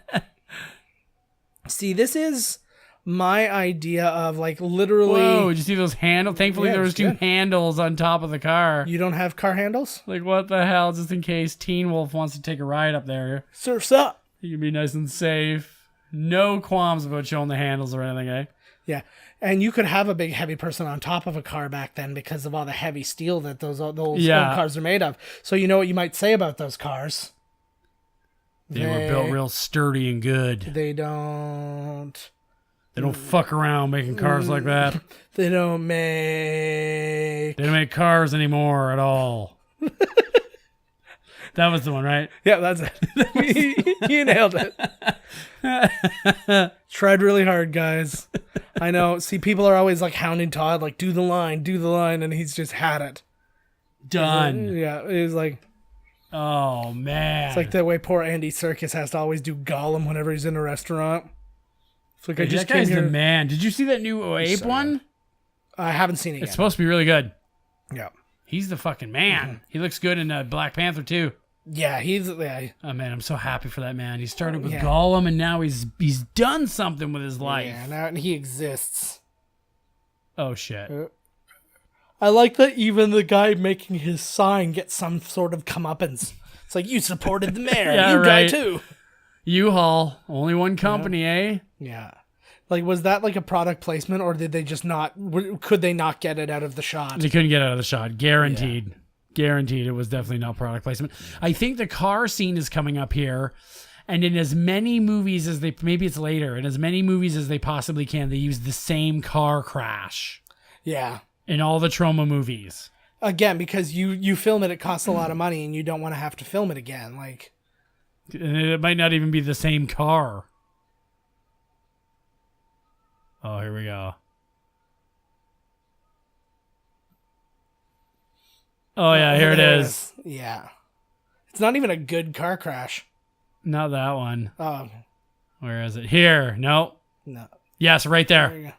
See, this is my idea of, like, literally... Whoa, did you see those handles? Thankfully, there was 2 handles on top of the car. You don't have car handles? Like, what the hell? Just in case Teen Wolf wants to take a ride up there. Surf's up! You can be nice and safe. No qualms about showing the handles or anything, eh? Yeah. And you could have a big, heavy person on top of a car back then because of all the heavy steel that those old cars are made of. So you know what you might say about those cars? They were built real sturdy and good. They don't fuck around making cars like that. They don't make cars anymore at all. That was the one, right? Yeah, that's it. You nailed it. Tried really hard, guys. I know. See, people are always like hounding Todd, like, do the line, and he's just had it. Done. Yeah, he's like... Oh, man. It's like the way poor Andy Serkis has to always do Gollum whenever he's in a restaurant. It's like, that guy's the man. Did you see that new Ape one? I haven't seen it yet. It's supposed to be really good. Yeah. He's the fucking man. Mm-hmm. He looks good in Black Panther, too. Yeah, oh, man, I'm so happy for that man. He started with Gollum, and now he's done something with his life. Yeah, now he exists. Oh, shit. I like that even the guy making his sign gets some sort of comeuppance. It's like, you supported the mayor. Yeah, you right. guy, too. U-Haul. Only one company, eh? Yeah. Like, was that like a product placement, or did they just not... Could they not get it out of the shot? They couldn't get it out of the shot. Guaranteed. Yeah. Guaranteed it was definitely not product placement. I think the car scene is coming up here, and in as many movies as they... Maybe it's later. In as many movies as they possibly can, they use the same car crash. Yeah. In all the Troma movies. Again, because you film it costs a lot of money, and you don't want to have to film it again. Like... And it might not even be the same car. Oh, here we go. Oh, yeah, here it is. Yeah. It's not even a good car crash. Not that one. Oh. Where is it? Here. No. No. Yes, right there. There you go.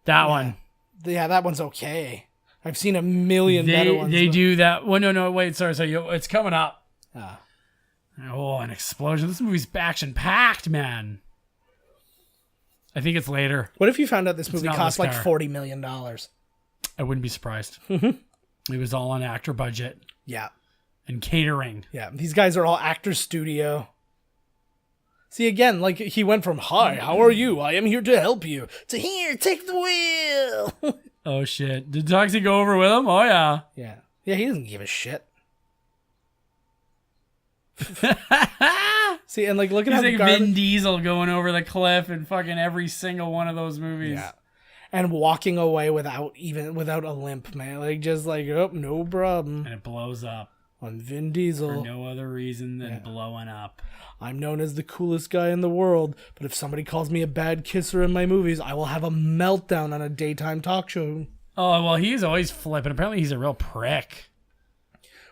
That one. Yeah, that one's okay. I've seen a million better ones. They do that. Well, no, wait, sorry. It's coming up. Ah. Oh, an explosion. This movie's action-packed, man. I think it's later. What if you found out this movie cost like $40 million? I wouldn't be surprised. It was all on actor budget. Yeah. and catering. Yeah, these guys are all Actors Studio. See, again, like, he went from, hi, how are you? I am here to help you, to here, take the wheel. Oh, shit. Did Toxie go over with him? Oh, yeah. Yeah. Yeah, he doesn't give a shit. See, and, like, look at He's how like Vin Diesel going over the cliff in fucking every single one of those movies. Yeah. And walking away without a limp, man. Like, just like, oh, no problem. And it blows up. On Vin Diesel. For no other reason than blowing up. I'm known as the coolest guy in the world, but if somebody calls me a bad kisser in my movies, I will have a meltdown on a daytime talk show. Oh, well, he's always flipping. Apparently, he's a real prick.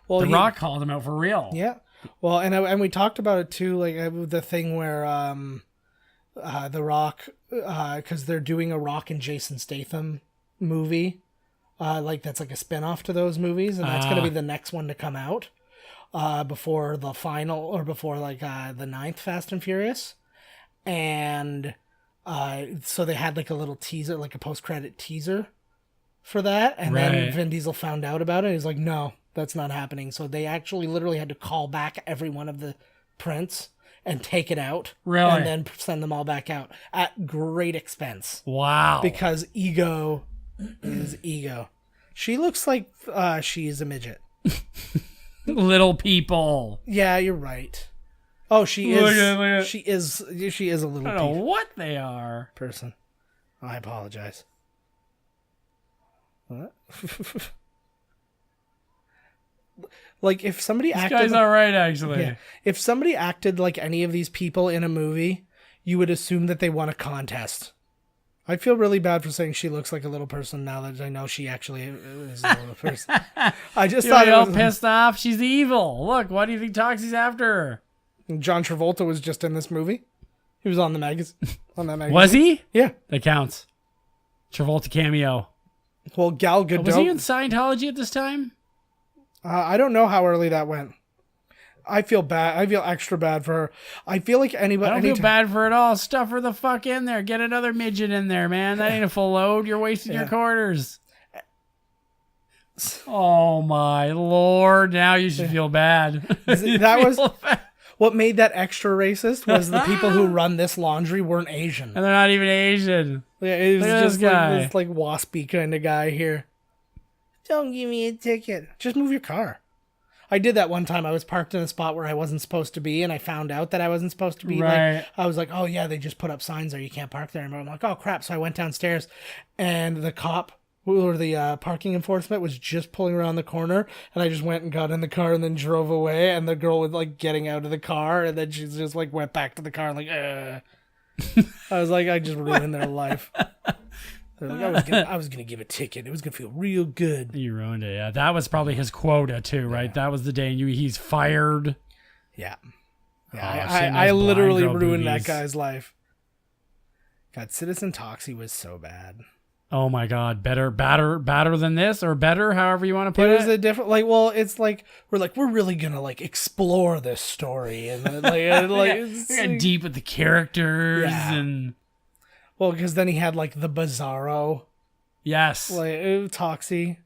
Well, The Rock called him out for real. Yeah. Well, and we talked about it too, like the thing where The Rock, because they're doing a Rock and Jason Statham movie, like that's like a spinoff to those movies, and that's going to be the next one to come out before the final, or before like the 9th Fast and Furious. And so they had like a little teaser, like a post-credit teaser for that, and then Vin Diesel found out about it. He's like, no, that's not happening. So they actually literally had to call back every one of the prints and take it out. Really? And then send them all back out at great expense. Wow. Because ego is ego. She looks like she's a midget. Little people. Yeah, you're right. Oh, she is. Look at- She is a little I don't know what they are. person. I apologize. What? Like, if somebody This acted... guy's alright, actually. Yeah. If somebody acted like any of these people in a movie, you would assume that they won a contest. I feel really bad for saying she looks like a little person now that I know she actually is a little person. I just thought You're it all was... pissed off. She's evil. Look, why do you think Toxie's after her? John Travolta was just in this movie. He was on the magazine. On that magazine. Was he? Yeah. That counts. Travolta cameo. Well, Gal Gadot... Was he in Scientology at this time? I don't know how early that went. I feel bad. I feel extra bad for her. I feel like anybody... I don't feel bad for it all. Stuff her the fuck in there. Get another midget in there, man. That ain't a full load. You're wasting your quarters. Oh, my Lord. Now you should feel bad. That was... What made that extra racist was the people who run this laundry weren't Asian. And they're not even Asian. Yeah, it was Look at just this guy. like this like waspy kind of guy here. Don't give me a ticket. Just move your car. I did that one time. I was parked in a spot where I wasn't supposed to be, and I found out that I wasn't supposed to be. Right. Like, I was like, oh yeah, they just put up signs there. You can't park there anymore. I'm like, oh crap. So I went downstairs, and the cop, or the parking enforcement, was just pulling around the corner, and I just went and got in the car and then drove away, and the girl was like getting out of the car, and then she just like went back to the car and like, I was like, I just ruined their life. Like, I was gonna give a ticket. It was gonna feel real good. You ruined it. Yeah, that was probably his quota too, right? Yeah. That was the day he's fired. Yeah, I I literally ruined that guy's life. God, Citizen Toxie was so bad. Oh my God, badder than this, or better, however you want to put it. It was a different, like, well, it's like we're really gonna like explore this story and got deep with the characters and. Well, because then he had like the Bizarro. Yes. Like Toxie.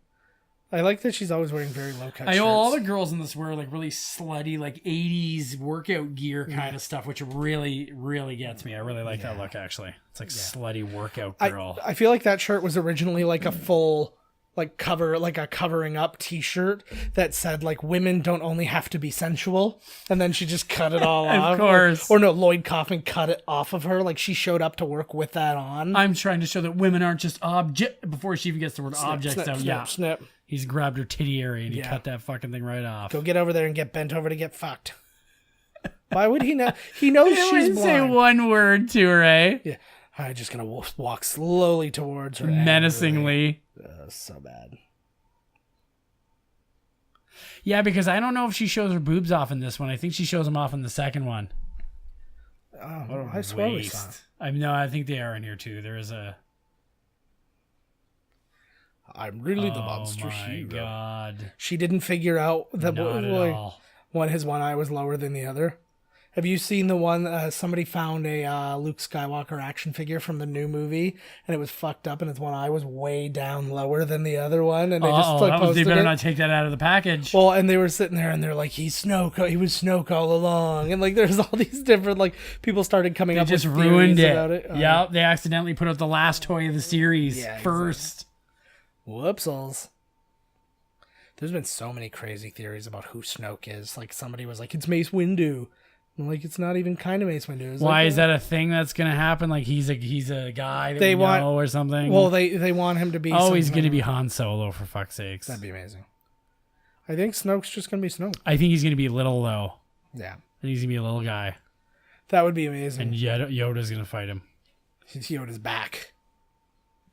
I like that she's always wearing very low cut shirts. All the girls in this wear like really slutty, like 80s workout gear kind of stuff, which really, really gets me. I really like that look, actually. It's like slutty workout girl. I feel like that shirt was originally like a full like a covering up t-shirt that said like women don't only have to be sensual, and then she just cut it all off. Of course. Or no, Lloyd Kaufman cut it off of her. Like she showed up to work with that on. I'm trying to show that women aren't just object before she even gets the word objects out. Snip. He's grabbed her titty area and he cut that fucking thing right off. Go get over there and get bent over to get fucked. Why would he know? He knows she's blind. Say one word to her, eh? Yeah. I'm just gonna walk slowly towards her. Menacingly. So bad. Yeah, because I don't know if she shows her boobs off in this one. I think she shows them off in the second one. Oh, I swear we saw. I think they are in here too. There is a. I'm really the monster hero. Oh my God. She didn't figure out that Not at all. his one eye was lower than the other. Have you seen the one, somebody found a Luke Skywalker action figure from the new movie, and it was fucked up, and its one eye was way down lower than the other one, and they just like, they posted better it. not take that out of the package. Well, and they were sitting there, and they're like, he was Snoke all along, and like there's all these different, like, people started coming up with just ruined theories it. about it. Yeah, they accidentally put out the last toy of the series Yeah, first. Whoopsals. There's been so many crazy theories about who Snoke is. Like, somebody was like, it's Mace Windu. I'm like, it's not even kind of Mace Windu. Why is that a thing that's gonna happen? Like he's a guy that we know or something. Well, they want him to be. Oh, he's gonna be Han Solo, for fuck's sakes. That'd be amazing. I think Snoke's just gonna be Snoke. I think he's gonna be little though. Yeah, I think he's gonna be a little guy, that would be amazing. and Yoda's gonna fight him. Yoda's back.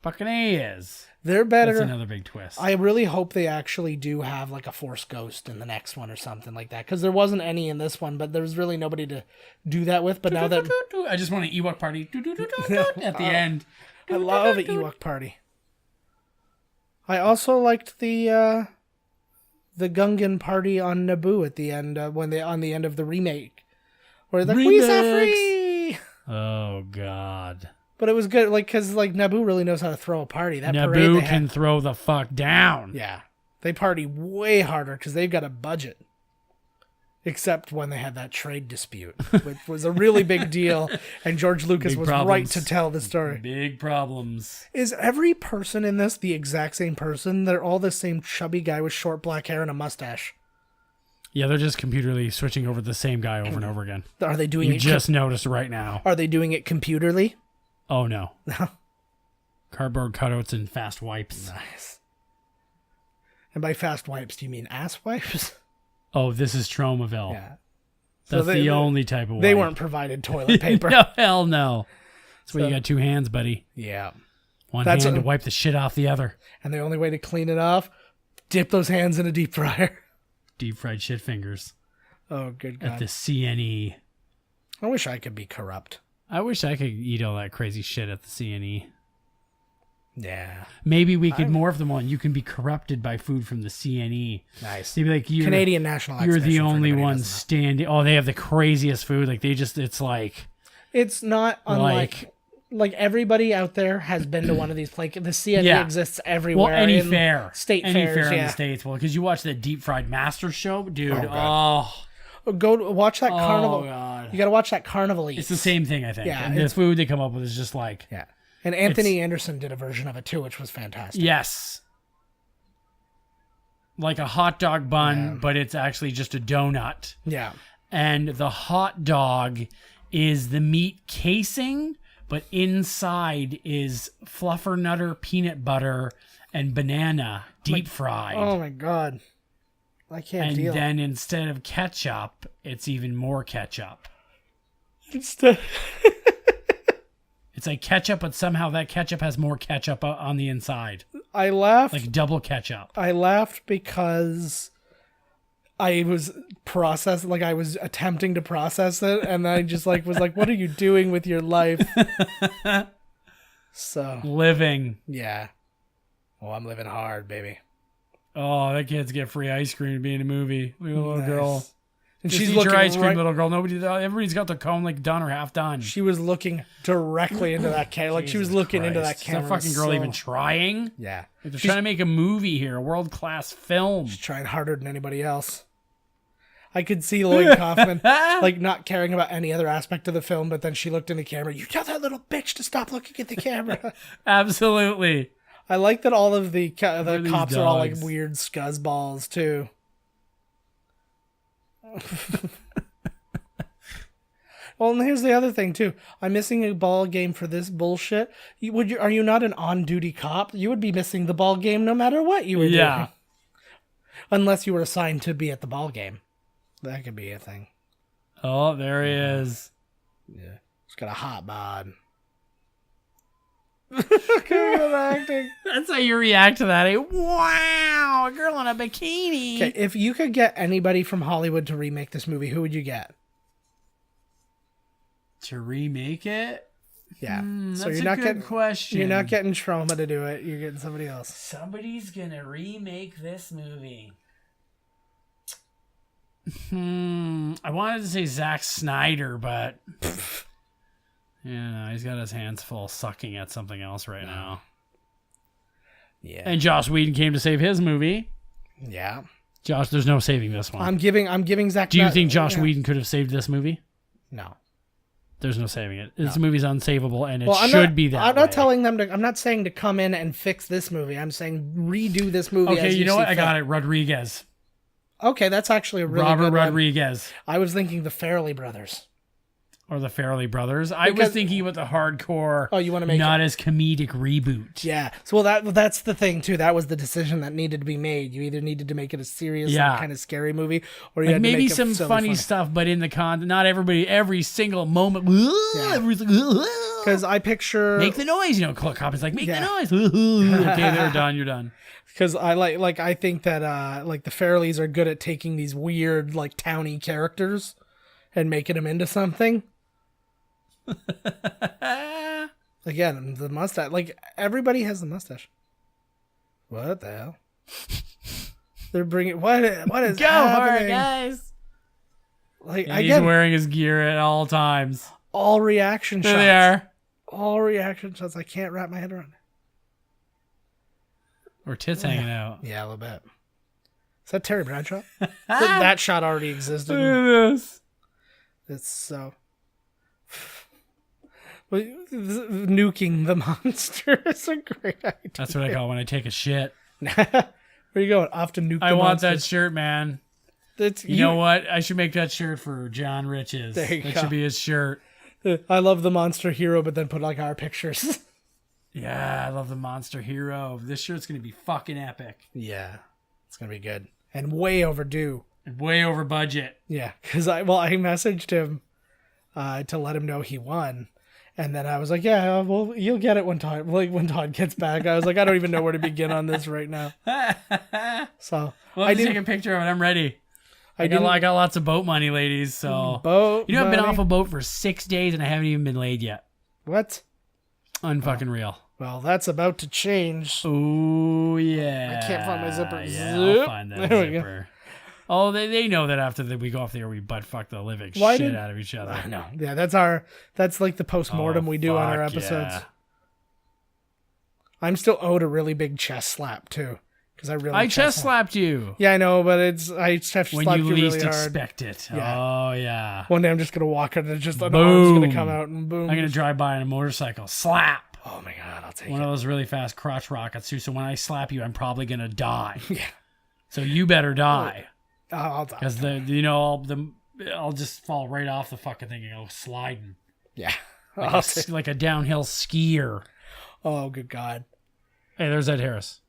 Fucking A is. They're better. That's another big twist. I really hope they actually do have like a Force Ghost in the next one or something like that, because there wasn't any in this one, but there was really nobody to do that with. But now that I just want an Ewok party at the end. I love an Ewok party. I also liked the Gungan party on Naboo at the end on the end of the remake, where they're like, we set free. Oh God. But it was good, like, because like Naboo really knows how to throw a party. That parade Naboo they can had, throw the fuck down. yeah, they party way harder because they've got a budget. Except when they had that trade dispute, which was a really big deal, and George Lucas Big was problems. right to tell the story. Big problems. Is every person in this the exact same person? They're all the same chubby guy with short black hair and a mustache. Yeah, they're just computerly switching over the same guy over and over again. Are they doing You it? just noticed right now. Are they doing it computerly? Oh no. Cardboard cutouts and fast wipes. Nice. And by fast wipes, do you mean ass wipes? Oh, this is Tromaville. Yeah. That's the only type of wipe. They weren't provided toilet paper. No, hell no. That's why So- you got two hands, buddy. Yeah. One That's hand a- to wipe the shit off the other. And the only way to clean it off, dip those hands in a deep fryer. Deep fried shit fingers Oh, good at God. the CNE. I wish I could be corrupt. I wish I could eat all that crazy shit at the CNE. Yeah. Maybe we could morph them on. You can be corrupted by food from the CNE. Nice. They'd be like, Canadian National you're the Exhibition, for only anybody who one doesn't know. standing. Oh, they have the craziest food. Like it's like It's not unlike like everybody out there has been to one of these. Like the CNE Yeah. exists everywhere. well, any in fair, state any fairs, fair in yeah. the States. Well, because you watch the deep fried master show, dude. God. Oh, Go to watch that carnival. God. You got to watch that carnival eat. It's the same thing, I think. Yeah, and the food they come up with is just like Yeah. And Anthony Anderson did a version of it too, which was fantastic. yes, like a hot dog bun, but it's actually just a donut. Yeah. And the hot dog is the meat casing, but inside is fluffernutter peanut butter and banana deep fried. Oh my God. I can't and deal. then instead of ketchup, it's even more ketchup. Instead, It's like ketchup, but somehow that ketchup has more ketchup on the inside. I laughed. Like double ketchup. I laughed because I was I was attempting to process it, and I just like was like, "What are you doing with your life?" So Living. yeah. Well, I'm living hard, baby. Oh, that kids get free ice cream to be in a movie. Look at the little Nice. girl. And Just she's eat looking your ice cream, right. little girl. Everybody's got the cone like done or half done. She was looking directly into that camera. Like she was Jesus looking into that Christ. camera. Is that fucking girl so- even trying? Yeah. Like they're trying to make a movie here, a world-class film. She's trying harder than anybody else. I could see Lloyd Kaufman like not caring about any other aspect of the film, but then she looked in the camera. You tell that little bitch to stop looking at the camera. Absolutely. I like that all of the these cops are all like dogs? weird scuzzballs too. Well, and here's the other thing too. I'm missing a ball game for this bullshit. Are you not an on-duty cop? You would be missing the ball game no matter what you were Yeah. doing. Unless you were assigned to be at the ball game. That could be a thing. Oh, there he is. Yeah. He's got a hot bod. Good acting. That's how you react to that. Wow, a girl in a bikini. Okay, if you could get anybody from Hollywood to remake this movie, who would you get? To remake it? Yeah. So That's you're not a good getting question. You're not getting Trauma to do it. You're getting somebody else. Somebody's gonna remake this movie. I wanted to say Zack Snyder, but yeah, he's got his hands full sucking at something else right now. Yeah. And Joss Whedon came to save his movie. Yeah. Josh, there's no saving this one. I'm giving Zack. Do you think Josh Whedon could have saved this movie? No. There's no saving it. This movie's unsavable, and it Well, should be that I'm not way. telling them to. I'm not saying to come in and fix this movie. I'm saying redo this movie. Okay, as you know what? see I got fit. it. Rodriguez. Okay, that's actually a really Robert good one. Rodriguez. I was thinking the Farrelly brothers. Or the Farrelly brothers. I was Because- thinking about the hardcore, Oh, you want to make not as comedic reboot. Yeah. So that's the thing too. That was the decision that needed to be made. You either needed to make it a serious, Yeah. kind of scary movie, or you Like had to maybe make it some silly, funny stuff, but in the not every single moment. Everything. Because I picture Make the noise, Cop is like, make Yeah. the noise. Okay, they're done. You're done. because I I think that like the Farrellys are good at taking these weird like towny characters and making them into something. Again, the mustache. Like everybody has the mustache. What the hell? They're bringing what is Go for it, happening? guys. Like And he's again, wearing his gear at all times. all reaction There shots. they are. All reaction shots. I can't wrap my head around it. Or tits hanging out. Yeah, a little bit. Is that Terry Bradshaw? that shot already existed. Look at this. It's so. Well, nuking the monster is a great idea. That's what I call when I take a shit. Where you going? Off to nuke I the want monster. that shirt, man. That's, You know what? I should make that shirt for John Riches. There you That go. should be his shirt. I love the monster hero, but then put like our pictures. Yeah, I love the monster hero. This shirt's going to be fucking epic. Yeah, it's gonna be good and way overdue. And way over budget. Yeah, because I messaged him to let him know he won, and then I was like, yeah, well, you'll get it when Todd gets back. I was like, I don't even know where to begin on this right now. So Well, I just take didn't. a picture of it. I'm ready. I I didn't. got lots of boat money, ladies. So Boat I've been money? off a boat for 6 days and I haven't even been laid yet. What? Unfucking real. Well, that's about to change. Oh yeah. I can't find my zipper. Yeah, Zip. I'll find that There we go. zipper. Oh, they know that after we go off there, we butt fuck the living Why shit did- out of each other. I know. Yeah, that's like the post-mortem Oh, we do on our fuck episodes. yeah. I'm still owed a really big chest slap too, because I chest slapped you Yeah, I know, but I just have when slapped you you least really hard. expect it. Yeah. Oh yeah. One day I'm just gonna walk out and just an Boom. arm's gonna come out and boom. I'm gonna drive by on a motorcycle. Slap. Oh my god, I'll take One it. of those really fast crotch rockets too. So when I slap you, I'm probably gonna die. Yeah, So you better die. I'll die. Because I'll just fall right off the fucking thing and go sliding Yeah. like a downhill skier. Oh good god. Hey, there's Ed Harris.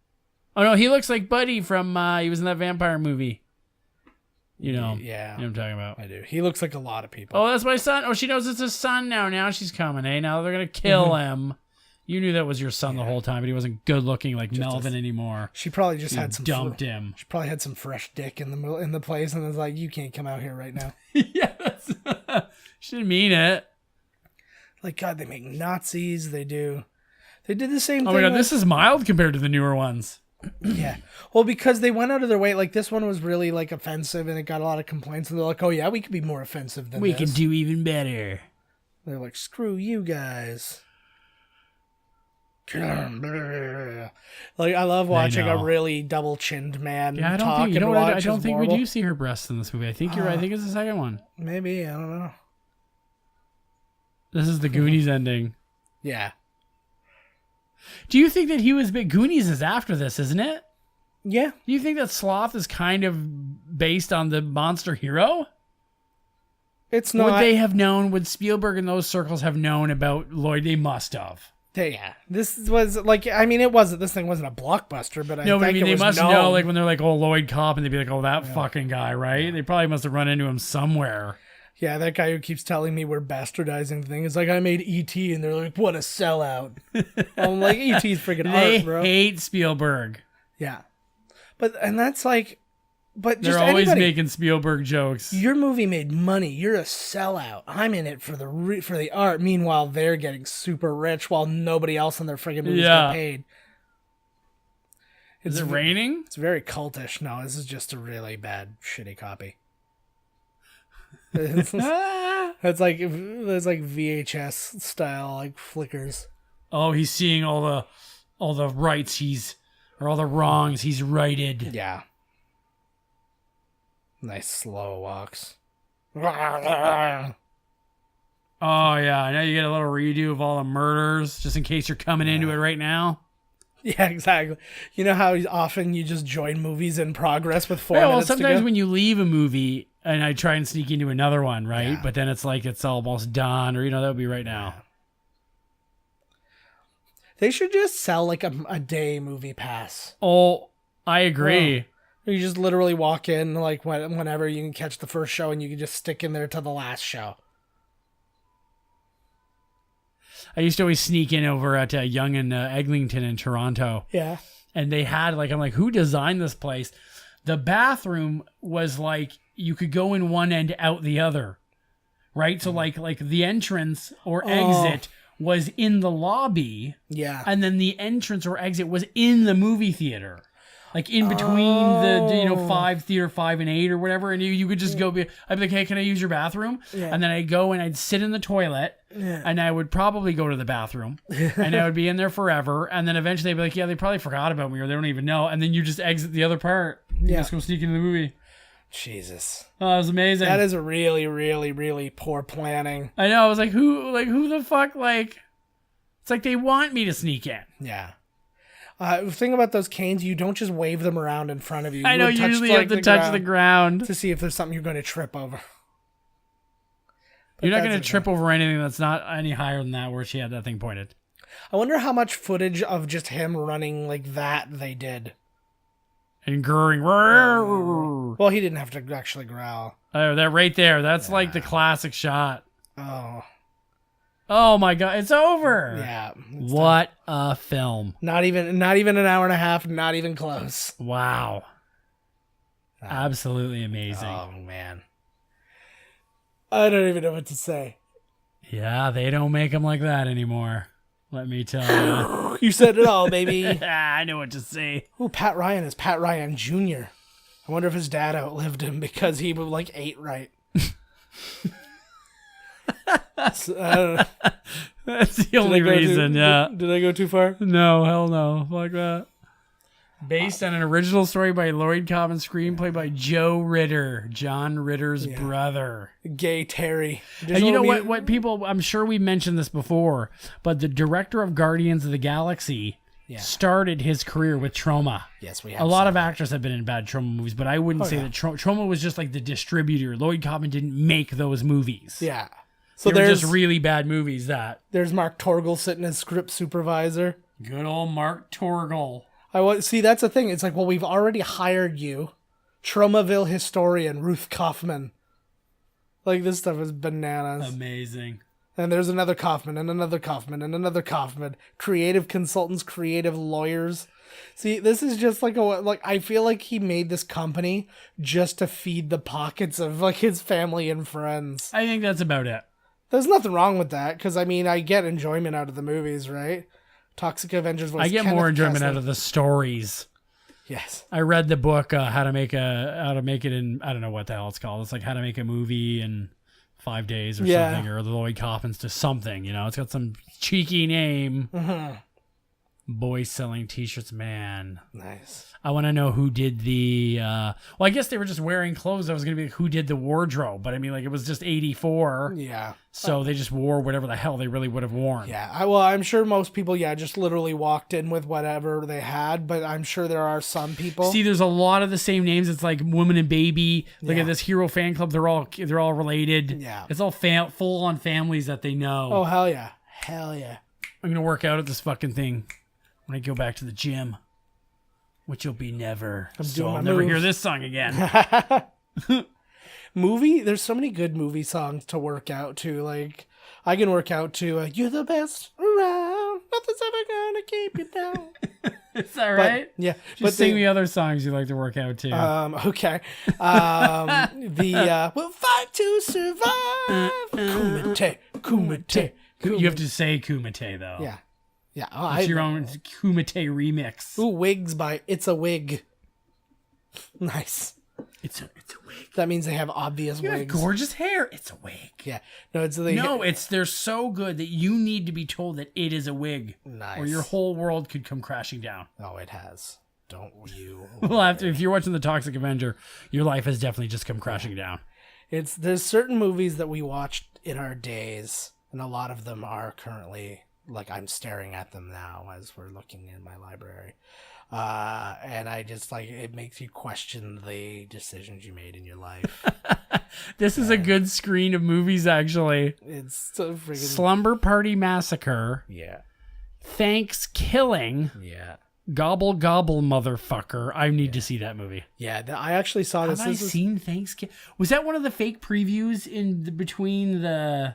Oh no, he looks like Buddy from he was in that vampire movie. You know, Yeah. you know what I'm talking about. I do. He looks like a lot of people. Oh, that's my son. Oh, she knows it's his son now. Now she's coming. Hey, now they're gonna kill him. You knew that was your son the whole time, but he wasn't good looking like Melvin anymore. She probably just You had some dumped him. She probably had some fresh dick in the place, and was like, "You can't come out here right now." Yeah, she didn't mean it. Like God, they make Nazis. They do. They did the same Oh thing. my god, with- this is mild compared to the newer ones. Yeah. Well, because they went out of their way. Like this one was really like offensive, and it got a lot of complaints. And they're like, "Oh yeah, we could be more offensive than We this." can do even better. They're like, "Screw you guys." Like I love watching a know. really double-chinned man Yeah, I don't talk think you and know what? I watch don't his think we marble. do see her breasts in this movie. I think you're right. I think it's the second one. Maybe I don't know. This is the Goonies ending. Yeah. Do you think that he was big? Goonies is after this, isn't it? Yeah. Do you think that Sloth is kind of based on the monster hero? It's not. Would they have known? Would Spielberg and those circles have known about Lloyd? They must have. Yeah. This was like. I mean, it wasn't. This thing wasn't a blockbuster, but No, but I think mean, it they was must known. know, like, when they're like, oh, Lloyd Cop, and they'd be like, oh, that fucking guy, right? They probably must have run into him somewhere. Yeah, that guy who keeps telling me we're bastardizing the thing is like, I made E.T. and they're like, what a sellout. I'm like, E.T.'s freaking They art, bro. hate Spielberg. Yeah. And that's like, but They're just always anybody. making Spielberg jokes. Your movie made money. You're a sellout. I'm in it for the art. Meanwhile, they're getting super rich while nobody else in their friggin' movies Yeah. get paid. Is it raining? It's very cultish. No, this is just a really bad, shitty copy. It's like VHS style, like flickers. Oh, he's seeing all the rights or all the wrongs he's righted. Yeah. Nice slow walks. Oh yeah, now you get a little redo of all the murders, just in case you're coming into it right now. Yeah, exactly. You know how often you just join movies in progress with 4 Yeah, well, minutes to sometimes go? when you leave a movie and I try and sneak into another one, right? Yeah. But then it's like it's almost done, or that would be right now. They should just sell like a day movie pass. Oh, I agree. You just literally walk in like whenever you can catch the first show and you can just stick in there to the last show. I used to always sneak in over at Yonge and Eglinton in Toronto. Yeah. And they had I'm like, who designed this place? The bathroom was like, you could go in one end, out the other. Right? So like the entrance or exit was in the lobby. Yeah. And then the entrance or exit was in the movie theater. Like in between the 5 and 8 or whatever, and you could just go. I'd be like, "Hey, can I use your bathroom?" Yeah. And then I'd go and I'd sit in the toilet, and I would probably go to the bathroom, and I would be in there forever. And then eventually they'd be like, "Yeah, they probably forgot about me, or they don't even know." And then you just exit the other part. You just go sneak into the movie. Jesus, Oh, that was amazing. that is a really, really, really poor planning. I know. I was like, who the fuck? Like, it's like they want me to sneak in. Yeah. The thing about those canes, you don't just wave them around in front of you. I know. would touch, Usually you have to touch the ground. to see if there's something you're going to trip over. You're not going to that's trip over anything that's not any higher than that where she had that thing pointed. I wonder how much footage of just him running like that they did. And growing. Well, he didn't have to actually growl. Oh, that right there. That's like the classic shot. Oh, Oh my god, it's over. yeah. What a film. Not even an hour and a half. Not even close. Wow. Absolutely amazing. Oh man, I don't even know what to say. Yeah, they don't make them like that anymore. Let me tell you. You said it all, baby. I know what to say. Ooh, Pat Ryan is Pat Ryan Jr. I wonder if his dad outlived him because he like ate right. So, I don't know. That's the only reason, yeah. Did I go too far? No, hell no. Fuck that. Based on an original story by Lloyd Kaufman, screenplay by Joe Ritter, John Ritter's brother. Gay Terry. And you know what people, I'm sure we mentioned this before, but the director of Guardians of the Galaxy started his career with Trauma. Yes, we have. A lot of actors have been in bad Trauma movies, but I wouldn't say that Trauma was just like the distributor. Lloyd Kaufman didn't make those movies. Yeah. So They were there's just really bad movies that. there's Mark Torgl sitting as script supervisor. Good old Mark Torgl. See, that's the thing. It's like, well, we've already hired you, Traumaville historian Ruth Kaufman. Like, this stuff is bananas. Amazing. And there's another Kaufman and another Kaufman and another Kaufman. Creative consultants, creative lawyers. See, this is just like I feel like he made this company just to feed the pockets of like his family and friends. I think that's about it. There's nothing wrong with that because I mean I get enjoyment out of the movies, right? Toxic Avengers was I get more enjoyment out of the stories. Yes. I read the book how to make it in, I don't know what the hell it's called. It's like How to Make a Movie in 5 days or something, or the Lloyd Kaufman's to something, it's got some cheeky name. Boys selling t-shirts, man. Nice. I want to know who did the I guess they were just wearing clothes. I was going to be like, who did the wardrobe, but I mean, like, it was just 84. Yeah. So they just wore whatever the hell they really would have worn. Yeah. I'm sure most people, just literally walked in with whatever they had, but I'm sure there are some people. See, there's a lot of the same names. It's like Woman and Baby. Look at this Hero fan club. They're all related. Yeah. It's all full on families that they know. Oh, hell yeah. Hell yeah. I'm going to work out at this fucking thing when I go back to the gym, which will be never. doing my I'll never moves. hear this song again. There's so many good movie songs to work out to. Like, I can work out to You're the Best Around, nothing's ever gonna keep you down. Is that right? Yeah. Just sing me other songs you like to work out to. Okay. We'll fight to survive. Kumite. You have to say Kumite, though. Yeah. Yeah. It's your own Kumite remix. Ooh, Wigs by It's a Wig. Nice. It's a wig. That means they have obvious You have wigs. gorgeous hair. It's a wig. Yeah. No, They're so good that you need to be told that it is a wig. Nice. Or your whole world could come crashing down. Oh, it has. Don't you? Well, if you're watching The Toxic Avenger, your life has definitely just come crashing down. There's certain movies that we watched in our days, and a lot of them are currently, like, I'm staring at them now as we're looking in my library. And I just, like, it makes you question the decisions you made in your life. This is a good screen of movies, actually. It's so freaking... Slumber Party Massacre. Yeah. Thanks Killing. Yeah. Gobble Gobble Motherfucker. I need to see that movie. Yeah, I actually saw this. Have I seen Thanksgiving? Was that one of the fake previews between the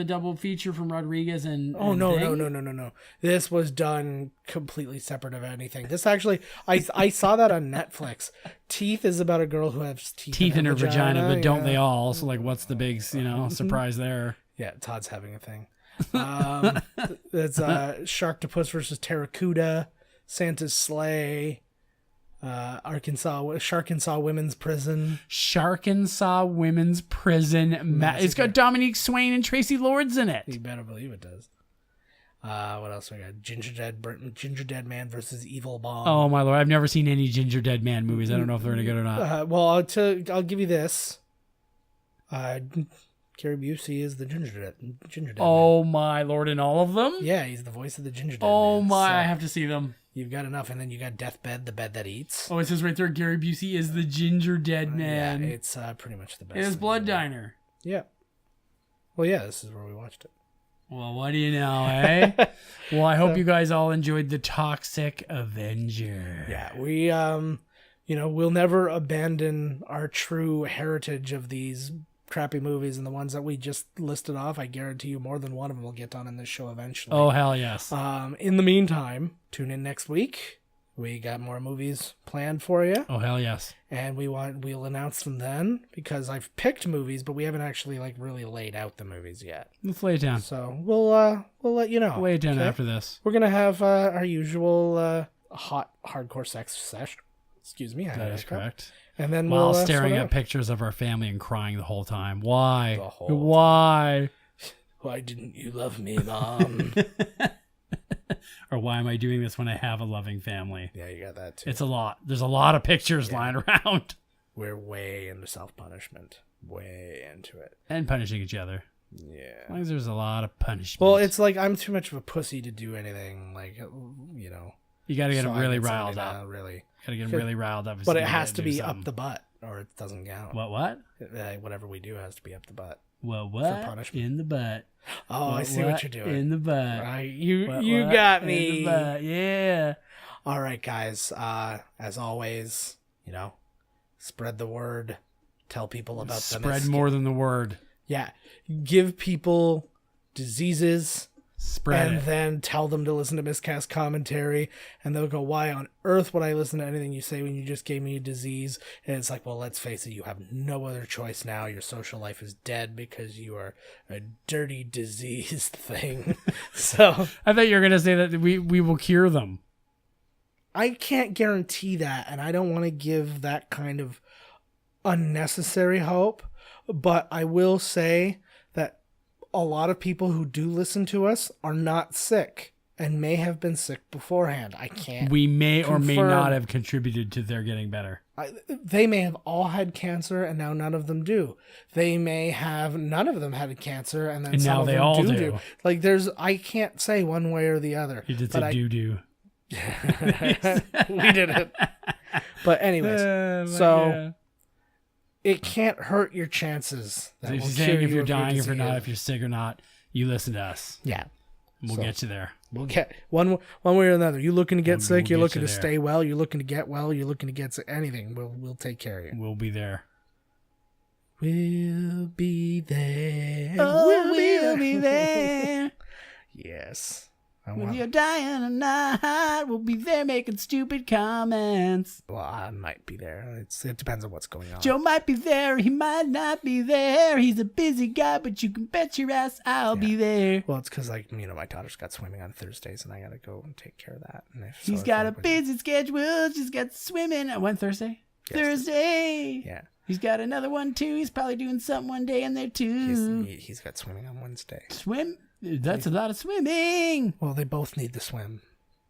double feature from Rodriguez and No. This was done completely separate of anything. This actually, I saw that on Netflix. Teeth is about a girl who has teeth in her vagina, but don't they all? So like, what's the big surprise there? Yeah, Todd's having a thing. It's Sharktopus versus Terracuda, Santa's Sleigh, Sharkensaw Women's Prison. Sharkensaw Women's Prison. It's got Dominique Swain and Tracy Lords in it. You better believe it does. What else we got? Ginger Dead Man versus Evil Bomb. Oh my lord! I've never seen any Ginger Dead Man movies. I don't know if they're any good or not. Well, I'll give you this. Gary Busey is the Ginger Dead Oh Man. my lord! In all of them? Yeah, he's the voice of the Ginger Dead Oh Man. my! So I have to see them. you've got enough, and then you got Deathbed, the bed that eats. Oh, it says right there, Gary Busey is the Ginger Dead Man. Yeah, it's pretty much the best. It is Blood Diner. Yeah. Well, yeah, this is where we watched it. Well, what do you know, eh? Well, I hope you guys all enjoyed The Toxic Avenger. Yeah, we we'll never abandon our true heritage of these crappy movies, and the ones that we just listed off, I guarantee you more than one of them will get done in this show eventually. Oh, hell yes. In the meantime, tune in next week. We got more movies planned for you. Oh, hell yes. And we'll announce them then, because I've picked movies, but we haven't actually really laid out the movies yet. Let's lay it down. So we'll let you know. Lay it down okay? after this. We're gonna have our usual hot hardcore sex session. Excuse me. That is correct. And then while we'll staring at pictures of our family and crying the whole time. Why? Why? Why didn't you love me, Mom? Or why am I doing this when I have a loving family? Yeah, you got that too. It's a lot. There's a lot of pictures lying around. We're way into self-punishment. Way into it. And punishing each other. Yeah. As long as there's a lot of punishment. Well, it's like I'm too much of a pussy to do anything, You got to get so them really riled up. Really. Got to get them really riled up. But it has to be up the butt, or it doesn't count. What? Whatever we do has to be up the butt. Well, what? For punishment. In the butt. Oh, I see what you're doing. In the butt. You got me. In the butt. Yeah. All right, guys. As always, spread the word. Tell people about them. Spread more than the word. Yeah. Give people diseases. Spread and it. Then tell them to listen to Miscast commentary, and they'll go, why on earth would I listen to anything you say when you just gave me a disease? And it's like, well, let's face it, you have no other choice now. Your social life is dead because you are a dirty, diseased thing. So I thought you were going to say that we will cure them. I can't guarantee that, and I don't want to give that kind of unnecessary hope, but I will say that a lot of people who do listen to us are not sick and may have been sick beforehand. I can't. We may confirm. or may not have contributed to their getting better. They may have all had cancer and now none of them do. They may have none of them had cancer and then some now of they them all do. Like I can't say one way or the other. You did say doo-doo. We did it. But anyways, so it can't hurt your chances. So if you're saying if you're dying, if you're not, if you're sick or not, you listen to us. Yeah. We'll get you there. We'll get one way or another. You looking to get sick, you're looking to there. stay well, you're looking to get well, you're looking to get sick, anything. We'll take care of you. We'll be there. We'll be there. Oh, we'll be there. Yes. If you're dying or not, we'll be there making stupid comments. Well, I might be there. It depends on what's going on. Joe might be there, he might not be there. He's a busy guy, but you can bet your ass I'll be there. Well, it's because, like, my daughter's got swimming on Thursdays, and I got to go and take care of that. And He's got a busy schedule. She's got swimming. When Thursday? Yes. Thursday. Yeah. He's got another one, too. He's probably doing something one day in there, too. He's got swimming on Wednesday. Swim? That's a lot of swimming. Well, they both need to swim.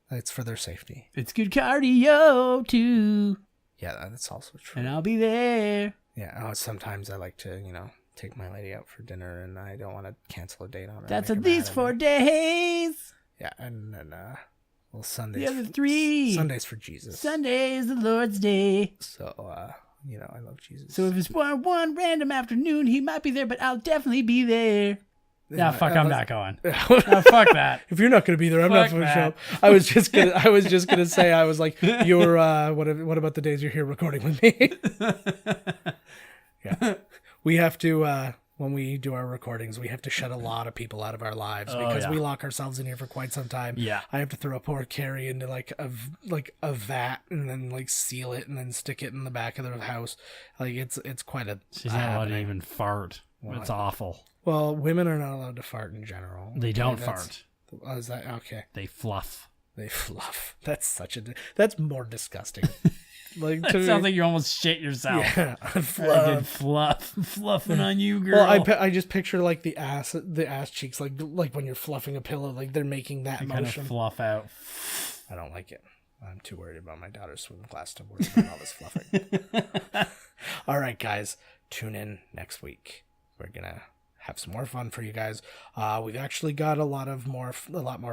It's for their safety. It's good cardio, too. Yeah, that's also true. And I'll be there. Yeah, sometimes I like to, take my lady out for dinner, and I don't want to cancel a date on her. That's at least 4 days. Yeah, and then, Sundays. The other 3. Sundays for Jesus. Sunday is the Lord's Day. So, I love Jesus. So if it's one random afternoon, he might be there, but I'll definitely be there. No, fuck, I'm not going. No, fuck that. If you're not going to be there, I'm not going to show up. I was just gonna say, I was like, you're, what about the days you're here recording with me? Yeah. We have to, when we do our recordings, we have to shut a lot of people out of our lives because we lock ourselves in here for quite some time. Yeah. I have to throw poor Carrie into like a vat and then like seal it and then stick it in the back of the house. Like it's quite a. She's not allowed to even fart. It's awful. Well, women are not allowed to fart in general. They don't fart. Oh, is that okay? They fluff. They fluff. That's more disgusting. Like That sounds like you almost shit yourself. Yeah, fluffing on you, girl. Well, I just picture like the ass cheeks, like when you're fluffing a pillow, like they're making that they motion. Kind of fluff out. I don't like it. I'm too worried about my daughter's swimming class to worry about all this fluffing. All right, guys, tune in next week. We're gonna have some more fun for you guys. We've actually got a lot more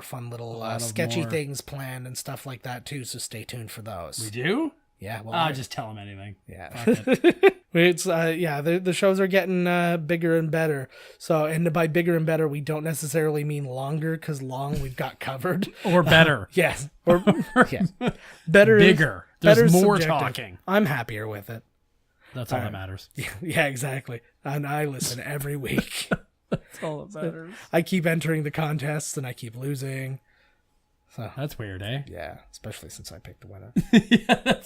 fun little sketchy things planned and stuff like that too. So stay tuned for those. We do. Yeah, well, I'll just tell them anything. Yeah, it. It's the shows are getting bigger and better. So, and by bigger and better, we don't necessarily mean longer because long we've got covered Or better. Yes, or yeah, better, bigger. There's more talking. I'm happier with it. That's all that matters. Yeah, exactly. And I listen every week. That's all that matters. I keep entering the contests and I keep losing. So that's weird, eh? Yeah, especially since I picked the winner. Yeah,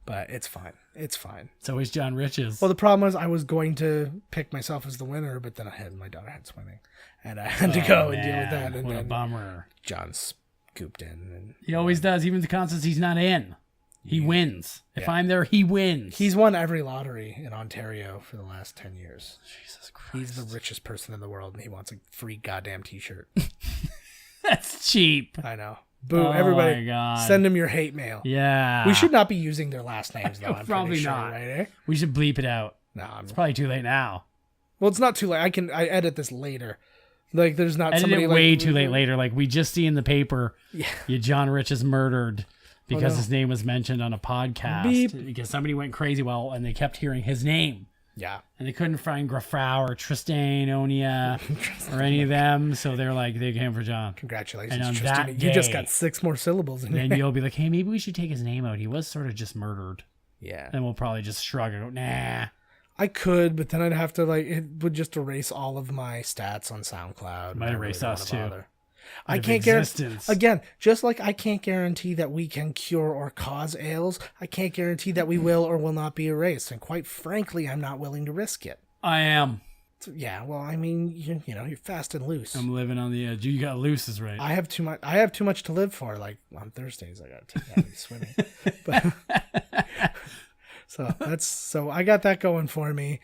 but it's fine. It's fine. It's always John Rich's. Well, the problem was I was going to pick myself as the winner, but then my daughter had swimming, and I had to go and deal with that. And what then a bummer. John scooped in, and He always does, even the contests he's not in. He wins. If I'm there, he wins. He's won every lottery in Ontario for the last 10 years. Jesus Christ. He's the richest person in the world, and he wants a free goddamn t-shirt. That's cheap. I know. Boo, everybody. My God. Send him your hate mail. Yeah. We should not be using their last names, though. I'm Probably pretty sure, not. right? Eh? We should bleep it out. No, it's probably too late now. Well, it's not too late. I edit this later. Like, there's not Edit somebody it way too late later. Like, we just see in the paper, John Rich is murdered because his name was mentioned on a podcast. Beep. Because somebody went crazy and they kept hearing his name. Yeah. And they couldn't find Grafau or Tristan, Onia, or any of them. So they're like, they came for John. Congratulations, and on Tristan. that You just day, got 6 more syllables in then there. you'll be like, hey, maybe we should take his name out. He was sort of just murdered. Yeah. And we'll probably just shrug and go, nah. I could, but then I'd have to, it would just erase all of my stats on SoundCloud. Might erase us, too. I can't guarantee. Again, just like I can't guarantee that we can cure or cause ails, I can't guarantee that we will or will not be erased. And quite frankly, I'm not willing to risk it. I am. So, yeah, well, I mean, you're fast and loose. I'm living on the edge. You got loose is right. I have too much to live for. Like on Thursdays, I got to take Abby swimming. But, so I got that going for me.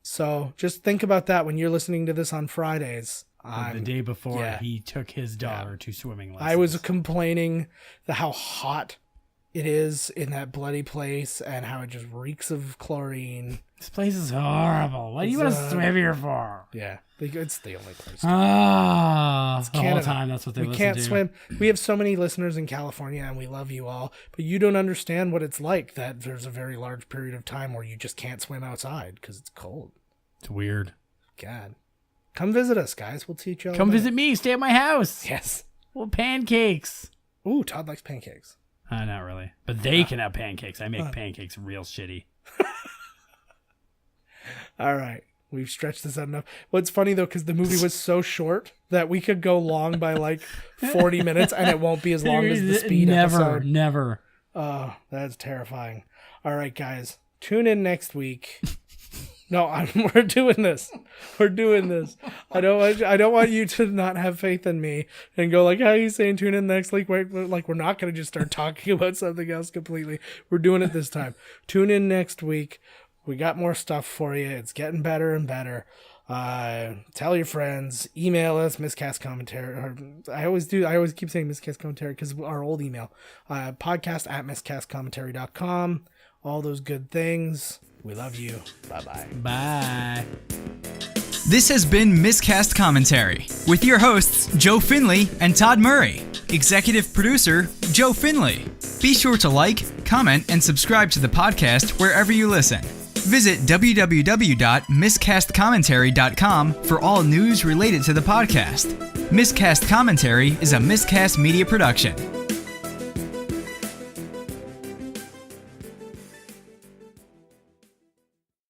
So just think about that when you're listening to this on Fridays. The day before he took his daughter to swimming lessons. I was complaining how hot it is in that bloody place and how it just reeks of chlorine. This place is horrible. What do you want to swim here for? Yeah, it's the only place. The whole time that's what they listen to. We can't swim. We have so many listeners in California and we love you all, but you don't understand what it's like that there's a very large period of time where you just can't swim outside because it's cold. It's weird. God. Come visit us, guys. We'll teach you all Come visit me. Stay at my house. Yes. Well, pancakes. Ooh, Todd likes pancakes. Not really. But they can have pancakes. I make pancakes real shitty. All right. We've stretched this out enough. What's funny, though, because the movie was so short that we could go long by like 40 minutes and it won't be as long as the speed episode. Never. Oh, that's terrifying. All right, guys, tune in next week. No, we're doing this. We're doing this. I don't want you to not have faith in me and go like, how are you saying tune in next week? We're not going to just start talking about something else completely. We're doing it this time. Tune in next week. We got more stuff for you. It's getting better and better. Tell your friends. Email us, miscast commentary. I always keep saying miscast commentary because our old email. podcast@miscastcommentary.com. All those good things. We love you. Bye-bye. Bye. This has been Miscast Commentary with your hosts, Joe Finley and Todd Murray. Executive producer, Joe Finley. Be sure to like, comment, and subscribe to the podcast wherever you listen. Visit www.miscastcommentary.com for all news related to the podcast. Miscast Commentary is a Miscast Media production.